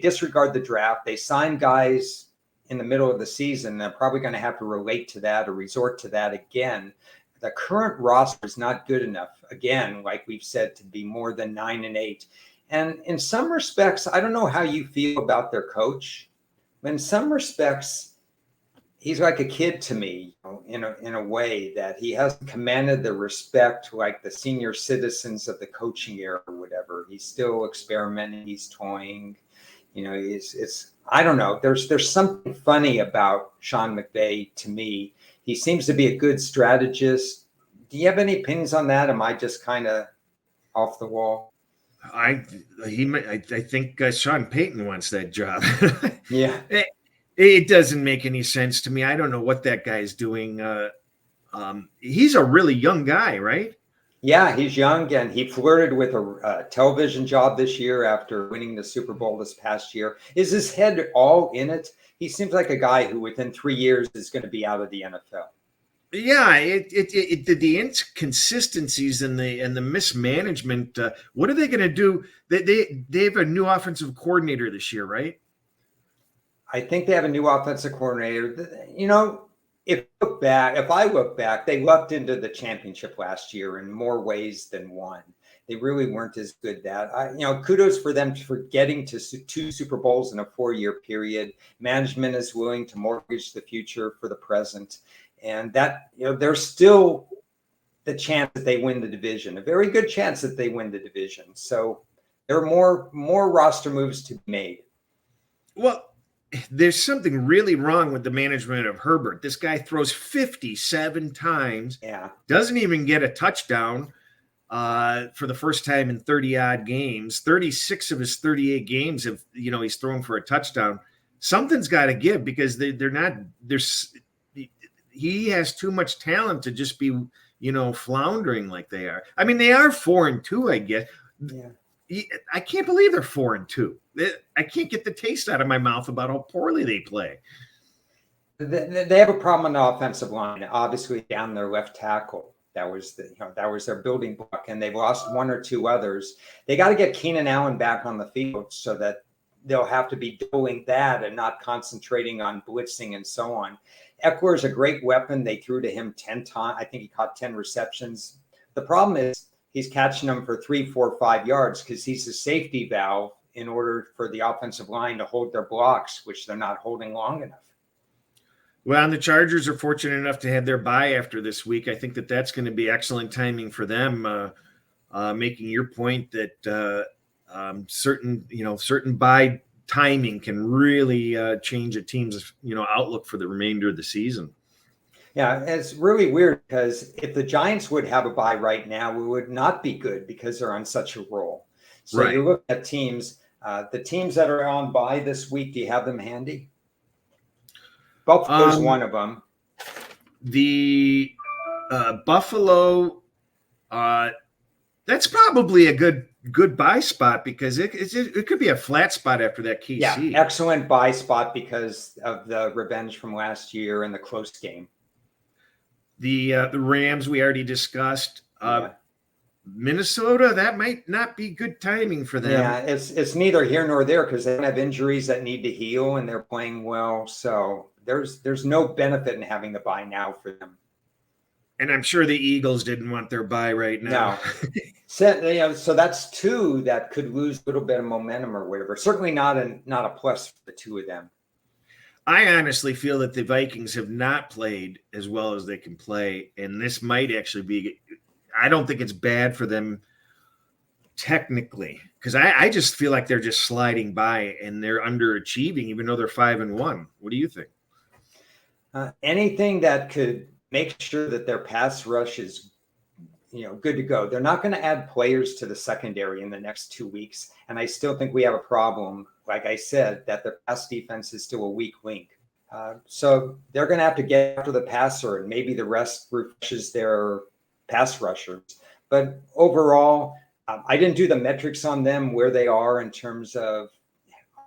disregard the draft. They sign guys in the middle of the season. They're probably going to have to relate to that or resort to that again. The current roster is not good enough, again, like we've said, to be more than 9-8. And in some respects, I don't know how you feel about their coach. In some respects, he's like a kid to me, in a way that he hasn't commanded the respect like the senior citizens of the coaching era or whatever. He's still experimenting. He's toying. It's I don't know. There's something funny about Sean McVay to me. He seems to be a good strategist. Do you have any opinions on that? Am I just kind of off the wall? I think Sean Payton wants that job. Yeah. It doesn't make any sense to me. I don't know what that guy's doing. He's a really young guy, right? Yeah, he's young, and he flirted with a television job this year after winning the Super Bowl this past year. Is his head all in it? He seems like a guy who within 3 years is going to be out of the NFL. Yeah, the inconsistencies and the mismanagement. What are they going to do? They have a new offensive coordinator this year, right? I think they have a new offensive coordinator. If I look back, they lucked into the championship last year in more ways than one. They really weren't as good that. Kudos for them for getting to 2 Super Bowls in a 4-year period. Management is willing to mortgage the future for the present, and that there's still the chance that they win the division, a very good chance that they win the division. So there are more roster moves to be made. Well, there's something really wrong with the management of Herbert. This guy throws 57 times, doesn't even get a touchdown for the first time in 30-odd games. 36 of his 38 games have, he's thrown for a touchdown. Something's got to give because they're not. He has too much talent to just be, floundering like they are. I mean, they are 4-2, I guess. Yeah. I can't believe they're 4-2. I can't get the taste out of my mouth about how poorly they play. They have a problem on the offensive line, obviously down their left tackle. That was their building block, and they've lost 1 or 2 others. They got to get Keenan Allen back on the field so that they'll have to be doing that and not concentrating on blitzing and so on. Eckler is a great weapon. They threw to him 10 times. I think he caught 10 receptions. The problem is he's catching them for 3, 4, 5 yards because he's a safety valve in order for the offensive line to hold their blocks, which they're not holding long enough. Well, and the Chargers are fortunate enough to have their bye after this week. I think that's going to be excellent timing for them. making your point that certain buy timing can really change a team's outlook for the remainder of the season. Yeah, it's really weird because if the Giants would have a bye right now, we would not be good because they're on such a roll. So Right. you look at teams, the teams that are on bye this week, do you have them handy? Buffalo's one of them. The Buffalo, that's probably a good buy spot because it could be a flat spot after that KC. Yeah, excellent buy spot because of the revenge from last year and the close game. The Rams we already discussed. Minnesota, that might not be good timing for them. Yeah, it's neither here nor there because they don't have injuries that need to heal and they're playing well. So there's no benefit in having the bye now for them. And I'm sure the Eagles didn't want their bye right now. No. So that's two that could lose a little bit of momentum or whatever. Certainly not a plus for the two of them. I honestly feel that the Vikings have not played as well as they can play, and this might actually be – I don't think it's bad for them technically because I just feel like they're just sliding by and they're underachieving even though they're 5-1. What do you think? Anything that could make sure that their pass rush is good to go. They're not going to add players to the secondary in the next 2 weeks, and I still think we have a problem. Like I said, that their pass defense is still a weak link. So they're going to have to get after the passer, and maybe the rest refreshes their pass rushers. But overall, I didn't do the metrics on them where they are in terms of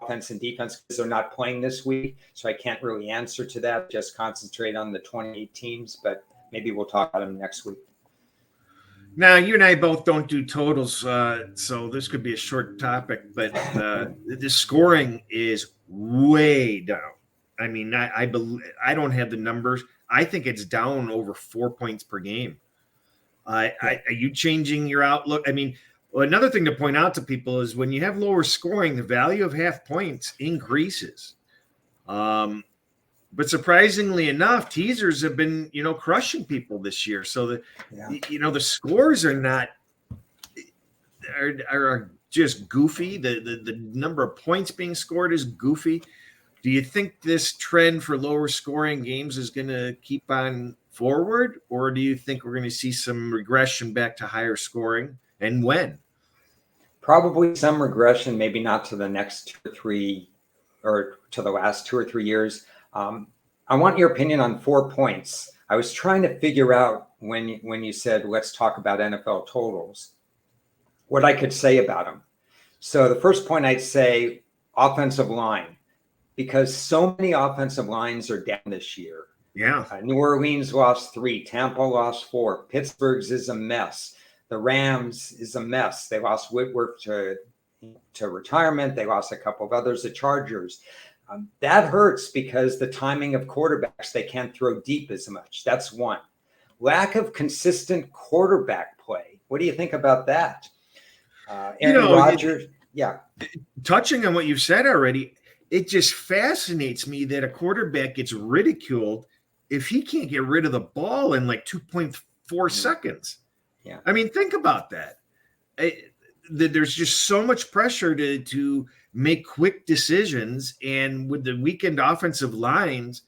offense and defense because they're not playing this week. So I can't really answer to that. Just concentrate on the 28 teams, but maybe we'll talk about them next week. Now, you and I both don't do totals, so this could be a short topic, but the scoring is way down. I mean, I don't have the numbers. I think it's down over 4 points per game. Are you changing your outlook? I mean, another thing to point out to people is when you have lower scoring, the value of half points increases. But surprisingly enough, teasers have been, crushing people this year. So the scores are just goofy. The number of points being scored is goofy. Do you think this trend for lower scoring games is going to keep on forward, or do you think we're going to see some regression back to higher scoring, and when? Probably some regression, maybe not to the next 2 or 3 or to the last 2 or 3 years. I want your opinion on 4 points. I was trying to figure out when you said, let's talk about NFL totals, what I could say about them. So the first point I'd say offensive line, because so many offensive lines are down this year. Yeah. New Orleans lost 3, Tampa lost 4, Pittsburgh's is a mess. The Rams is a mess. They lost Whitworth to retirement. They lost a couple of others, the Chargers. That hurts because the timing of quarterbacks, they can't throw deep as much. That's one. Lack of consistent quarterback play. What do you think about that? Aaron Rodgers. Yeah. Touching on what you've said already, it just fascinates me that a quarterback gets ridiculed if he can't get rid of the ball in like 2.4 seconds. Yeah. I mean, think about that. There's just so much pressure to make quick decisions, and with the weakened offensive lines,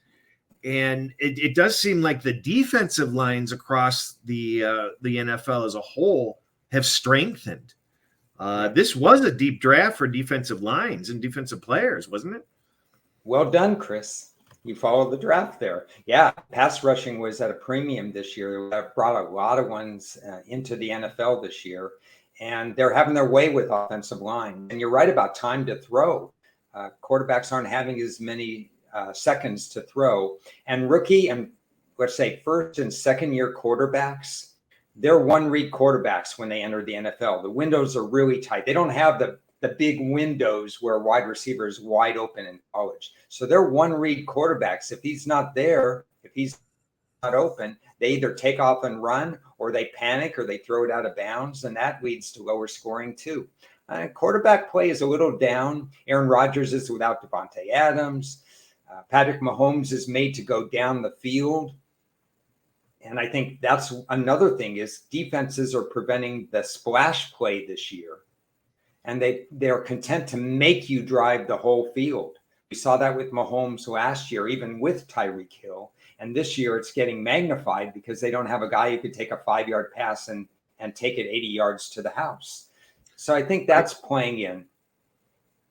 and it does seem like the defensive lines across the NFL as a whole have strengthened. This was a deep draft for defensive lines and defensive players, wasn't it? Well done, Chris. You followed the draft there. Yeah, pass rushing was at a premium this year. That brought a lot of ones into the NFL this year, and they're having their way with offensive line. And you're right about time to throw. Quarterbacks aren't having as many seconds to throw. And rookie and, let's say, first and second year quarterbacks, they're one-read quarterbacks when they enter the NFL. The windows are really tight. They don't have the big windows where a wide receiver is wide open in college. So they're one-read quarterbacks. If he's not there, if he's not open, they either take off and run, or they panic, or they throw it out of bounds, and that leads to lower scoring too. Quarterback play is a little down. Aaron Rodgers is without Devontae Adams. Patrick Mahomes is made to go down the field. And I think that's another thing is defenses are preventing the splash play this year. And they're content to make you drive the whole field. We saw that with Mahomes last year, even with Tyreek Hill. And this year it's getting magnified because they don't have a guy who could take a 5-yard pass and take it 80 yards to the house. So I think that's playing in.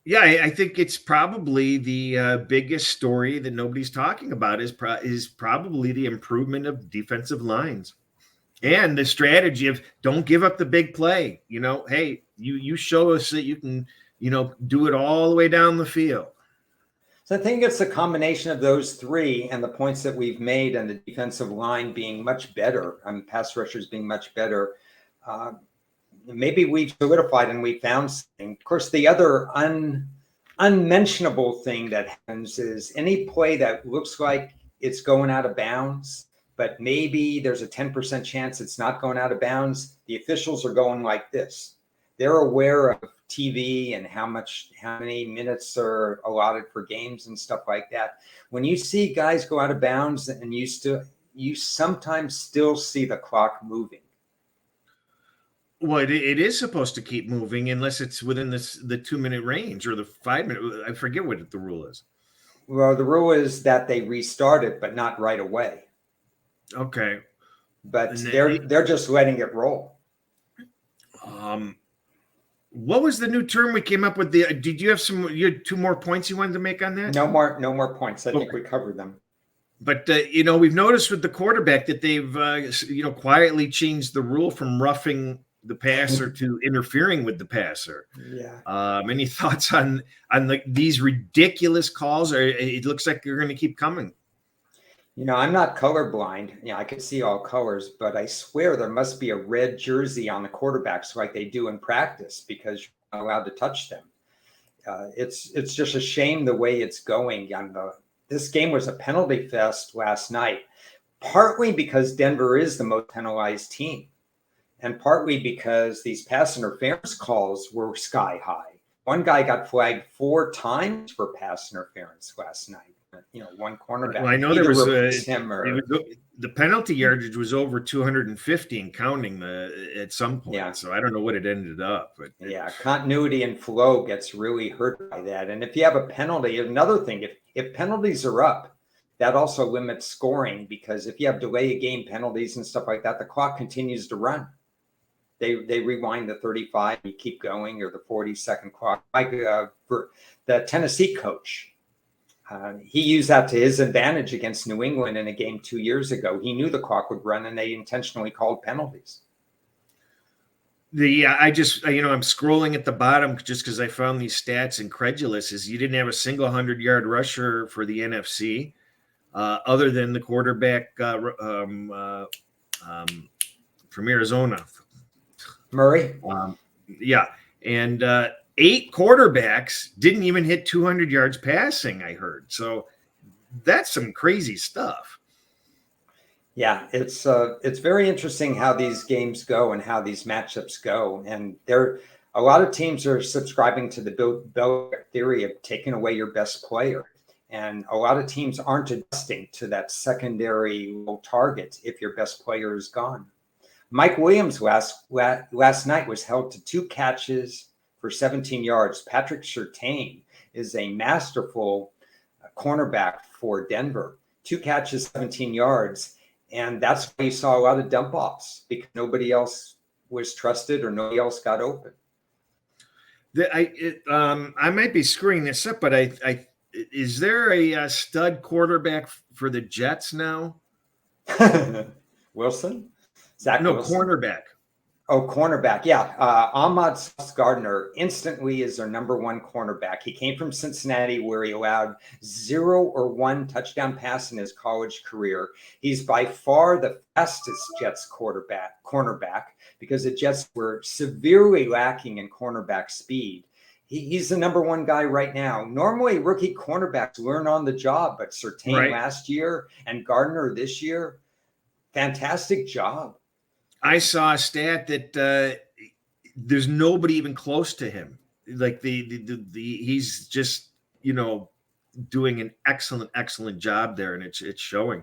Yeah, I think it's probably the biggest story that nobody's talking about is probably the improvement of defensive lines and the strategy of don't give up the big play. Hey, you show us that you can, do it all the way down the field. So I think it's a combination of those three and the points that we've made and the defensive line being much better. Pass rushers being much better. Maybe we've solidified and we found something. Of course, the other unmentionable thing that happens is any play that looks like it's going out of bounds, but maybe there's a 10% chance it's not going out of bounds. The officials are going like this. They're aware of TV and how many minutes are allotted for games and stuff like that. When you see guys go out of bounds and you sometimes still see the clock moving. Well, it is supposed to keep moving unless it's within the 2-minute range or the 5-minute. I forget what the rule is. Well, the rule is that they restart it, but not right away. Okay. But they're just letting it roll. What was the new term we came up with? Did you have you had 2 more points you wanted to make on that? No more points. I think we covered them. But we've noticed with the quarterback that they've quietly changed the rule from roughing the passer to interfering with the passer. Yeah. Any thoughts on these ridiculous calls? Or it looks like they're going to keep coming. I'm not colorblind. I can see all colors, but I swear there must be a red jersey on the quarterbacks like they do in practice because you're not allowed to touch them. It's just a shame the way it's going. This game was a penalty fest last night, partly because Denver is the most penalized team, and partly because these pass interference calls were sky high. One guy got flagged 4 times for pass interference last night. One cornerback. Well, I know there was the penalty yardage was over 250 and counting at some point. Yeah. So I don't know what it ended up. But continuity and flow gets really hurt by that. And if you have a penalty, another thing, if penalties are up, that also limits scoring because if you have delay of game penalties and stuff like that, the clock continues to run. They rewind the 35, you keep going, or the 40-second clock. Like the Tennessee coach. He used that to his advantage against New England in a game 2 years ago. He knew the clock would run, and they intentionally called penalties. I just, I'm scrolling at the bottom just because I found these stats incredulous. Is you didn't have a single 100-yard rusher for the NFC, other than the quarterback from Arizona, Murray. And 8 quarterbacks didn't even hit 200 yards passing, I heard. So that's some crazy stuff. Yeah, it's very interesting how these games go and how these matchups go. And a lot of teams are subscribing to the Bill theory of taking away your best player. And a lot of teams aren't adjusting to that secondary low target if your best player is gone. Mike Williams last night was held to 2 catches for 17 yards. Patrick Surtain is a masterful cornerback for Denver. 2 catches, 17 yards. And that's why you saw a lot of dump offs because nobody else was trusted or nobody else got open. I might be screwing this up, but is there a stud quarterback for the Jets now? Wilson? Wilson? Cornerback. Oh, cornerback. Yeah. Ahmad Gardner instantly is their number 1 cornerback. He came from Cincinnati where he allowed 0 or 1 touchdown pass in his college career. He's by far the fastest Jets cornerback because the Jets were severely lacking in cornerback speed. He's the number 1 guy right now. Normally rookie cornerbacks learn on the job, but Surtain last year and Gardner this year, fantastic job. I saw a stat that there's nobody even close to him. Like he's just doing an excellent job there, and it's showing.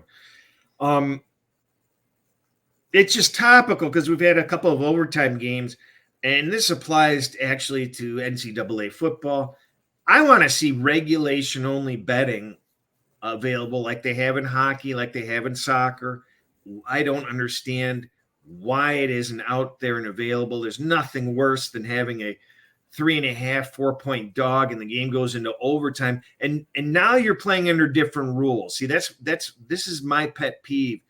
It's just topical because we've had a couple of overtime games, and this applies actually to NCAA football. I want to see regulation only betting available like they have in hockey, like they have in soccer. I don't understand why it isn't out there and available. There's nothing worse than having a 3.5, 4 point dog and the game goes into overtime. And now you're playing under different rules. See, this is my pet peeve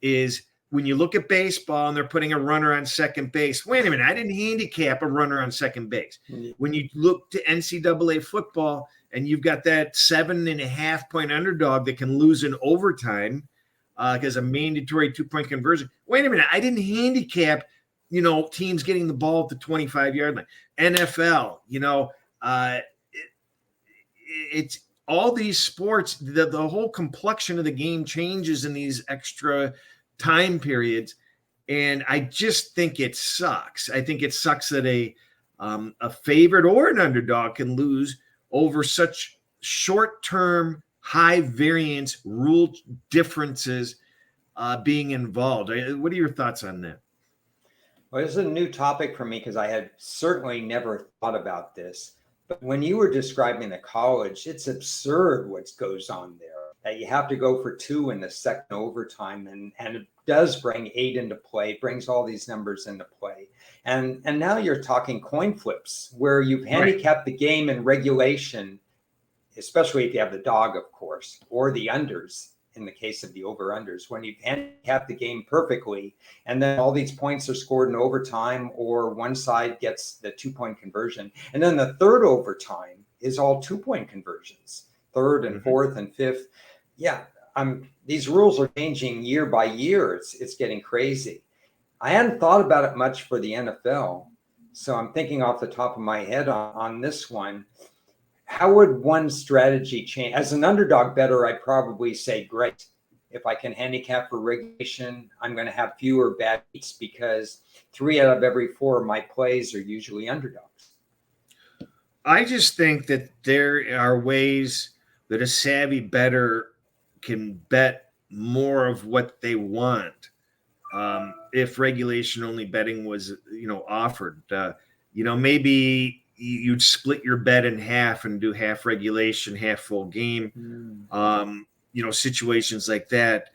is when you look at baseball and they're putting a runner on second base. Wait a minute, I didn't handicap a runner on second base. When you look to NCAA football and you've got that 7.5 point underdog that can lose in overtime because a mandatory 2 point conversion. Wait a minute, I didn't handicap, teams getting the ball at the 25-yard line. NFL, it's all these sports, the whole complexion of the game changes in these extra time periods. And I just think it sucks. I think it sucks that a favorite or an underdog can lose over such short-term, high variance rule differences being involved. What are your thoughts on that? Well, this is a new topic for me because I had certainly never thought about this. But when you were describing the college, it's absurd what goes on there. That you have to go for 2 in the second overtime, and it does bring 8 into play, brings all these numbers into play. And now you're talking coin flips where you've handicapped the game in regulation, especially if you have the dog, of course, or the unders in the case of the over-unders, when you've handicapped the game perfectly, and then all these points are scored in overtime, or one side gets the 2 point conversion. And then the third overtime is all 2 point conversions, third and fourth and fifth. Yeah, these rules are changing year by year. It's getting crazy. I hadn't thought about it much for the NFL, so I'm thinking off the top of my head on this one. How would one strategy change? As an underdog bettor, I'd probably say, great. If I can handicap for regulation, I'm going to have fewer bad beats because 3 out of every 4 of my plays are usually underdogs. I just think that there are ways that a savvy bettor can bet more of what they want. If regulation only betting was, offered, maybe you'd split your bet in half and do half regulation, half full game. Situations like that.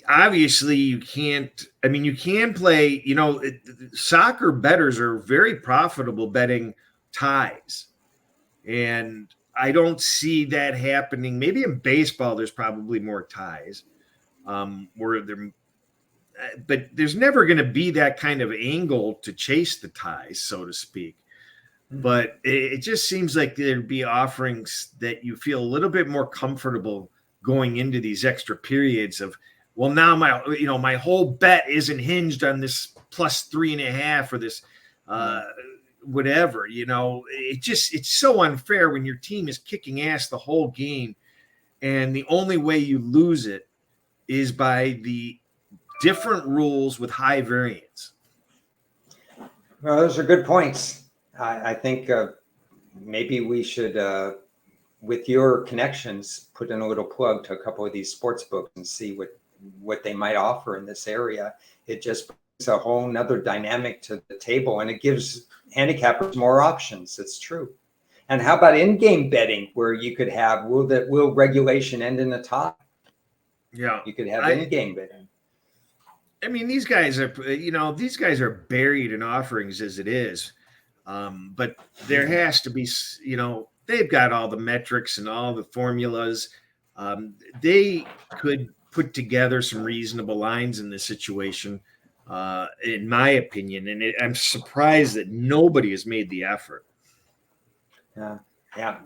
Obviously you can't, you can play, soccer bettors are very profitable betting ties. And I don't see that happening. Maybe in baseball, there's probably more ties where there, but there's never going to be that kind of angle to chase the ties, so to speak. But it just seems like there'd be offerings that you feel a little bit more comfortable going into these extra periods of, well, now my whole bet isn't hinged on this plus 3.5 or this whatever. It's so unfair when your team is kicking ass the whole game, and the only way you lose it is by the different rules with high variance. Well, those are good points. I think maybe we should, with your connections, put in a little plug to a couple of these sports books and see what they might offer in this area. It just brings a whole nother dynamic to the table, and it gives handicappers more options. It's true. And how about in-game betting, where you could have, will regulation end in a tie? Yeah, you could have in-game betting. These guys are buried in offerings as it is. But there has to be, they've got all the metrics and all the formulas. They could put together some reasonable lines in this situation, in my opinion. And I'm surprised that nobody has made the effort. Yeah,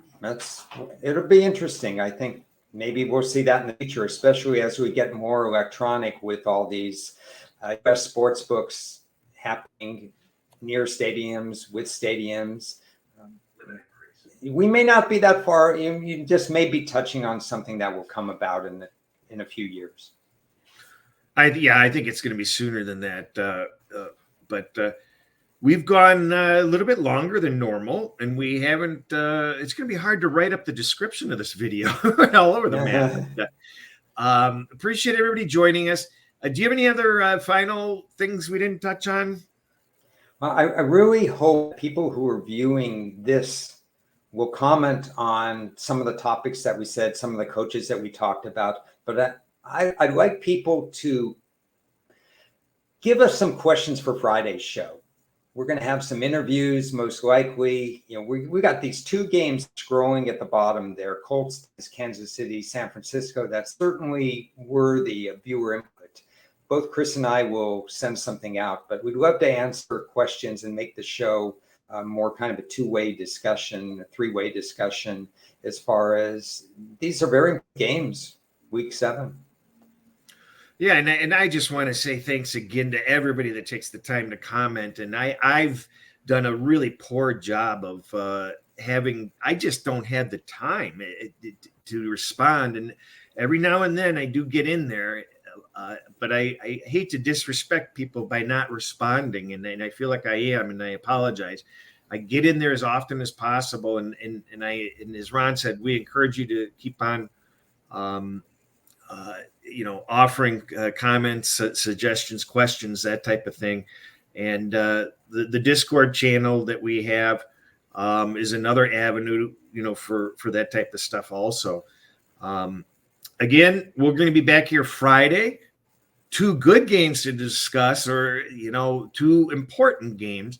it'll be interesting. I think maybe we'll see that in the future, especially as we get more electronic with all these US sports books happening near stadiums, with stadiums. We may not be that far. You just may be touching on something that will come about in a few years. I think it's going to be sooner than that. But we've gone a little bit longer than normal, and we haven't. It's going to be hard to write up the description of this video all over the map. Appreciate everybody joining us. Do you have any other final things we didn't touch on? I really hope people who are viewing this will comment on some of the topics that we said, some of the coaches that we talked about. But I'd like people to give us some questions for Friday's show. We're going to have some interviews, most likely. We got these two games scrolling at the bottom there: Colts, Kansas City, San Francisco. That's certainly worthy of viewer input. Both Chris and I will send something out, but we'd love to answer questions and make the show more kind of a two-way discussion, a three-way discussion, as far as these are very games, week 7. Yeah, and I just want to say thanks again to everybody that takes the time to comment. And I've done a really poor job of I just don't have the time to respond. And every now and then I do get in there, but I hate to disrespect people by not responding. And I feel like I am, and I apologize. I get in there as often as possible. And as Ron said, we encourage you to keep on offering comments, suggestions, questions, that type of thing. And the Discord channel that we have is another avenue, for that type of stuff also. Again, we're going to be back here Friday. 2 good games to discuss, or, 2 important games.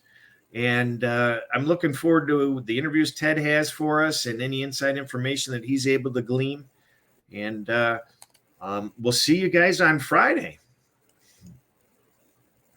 And I'm looking forward to the interviews Ted has for us and any inside information that he's able to glean. And we'll see you guys on Friday.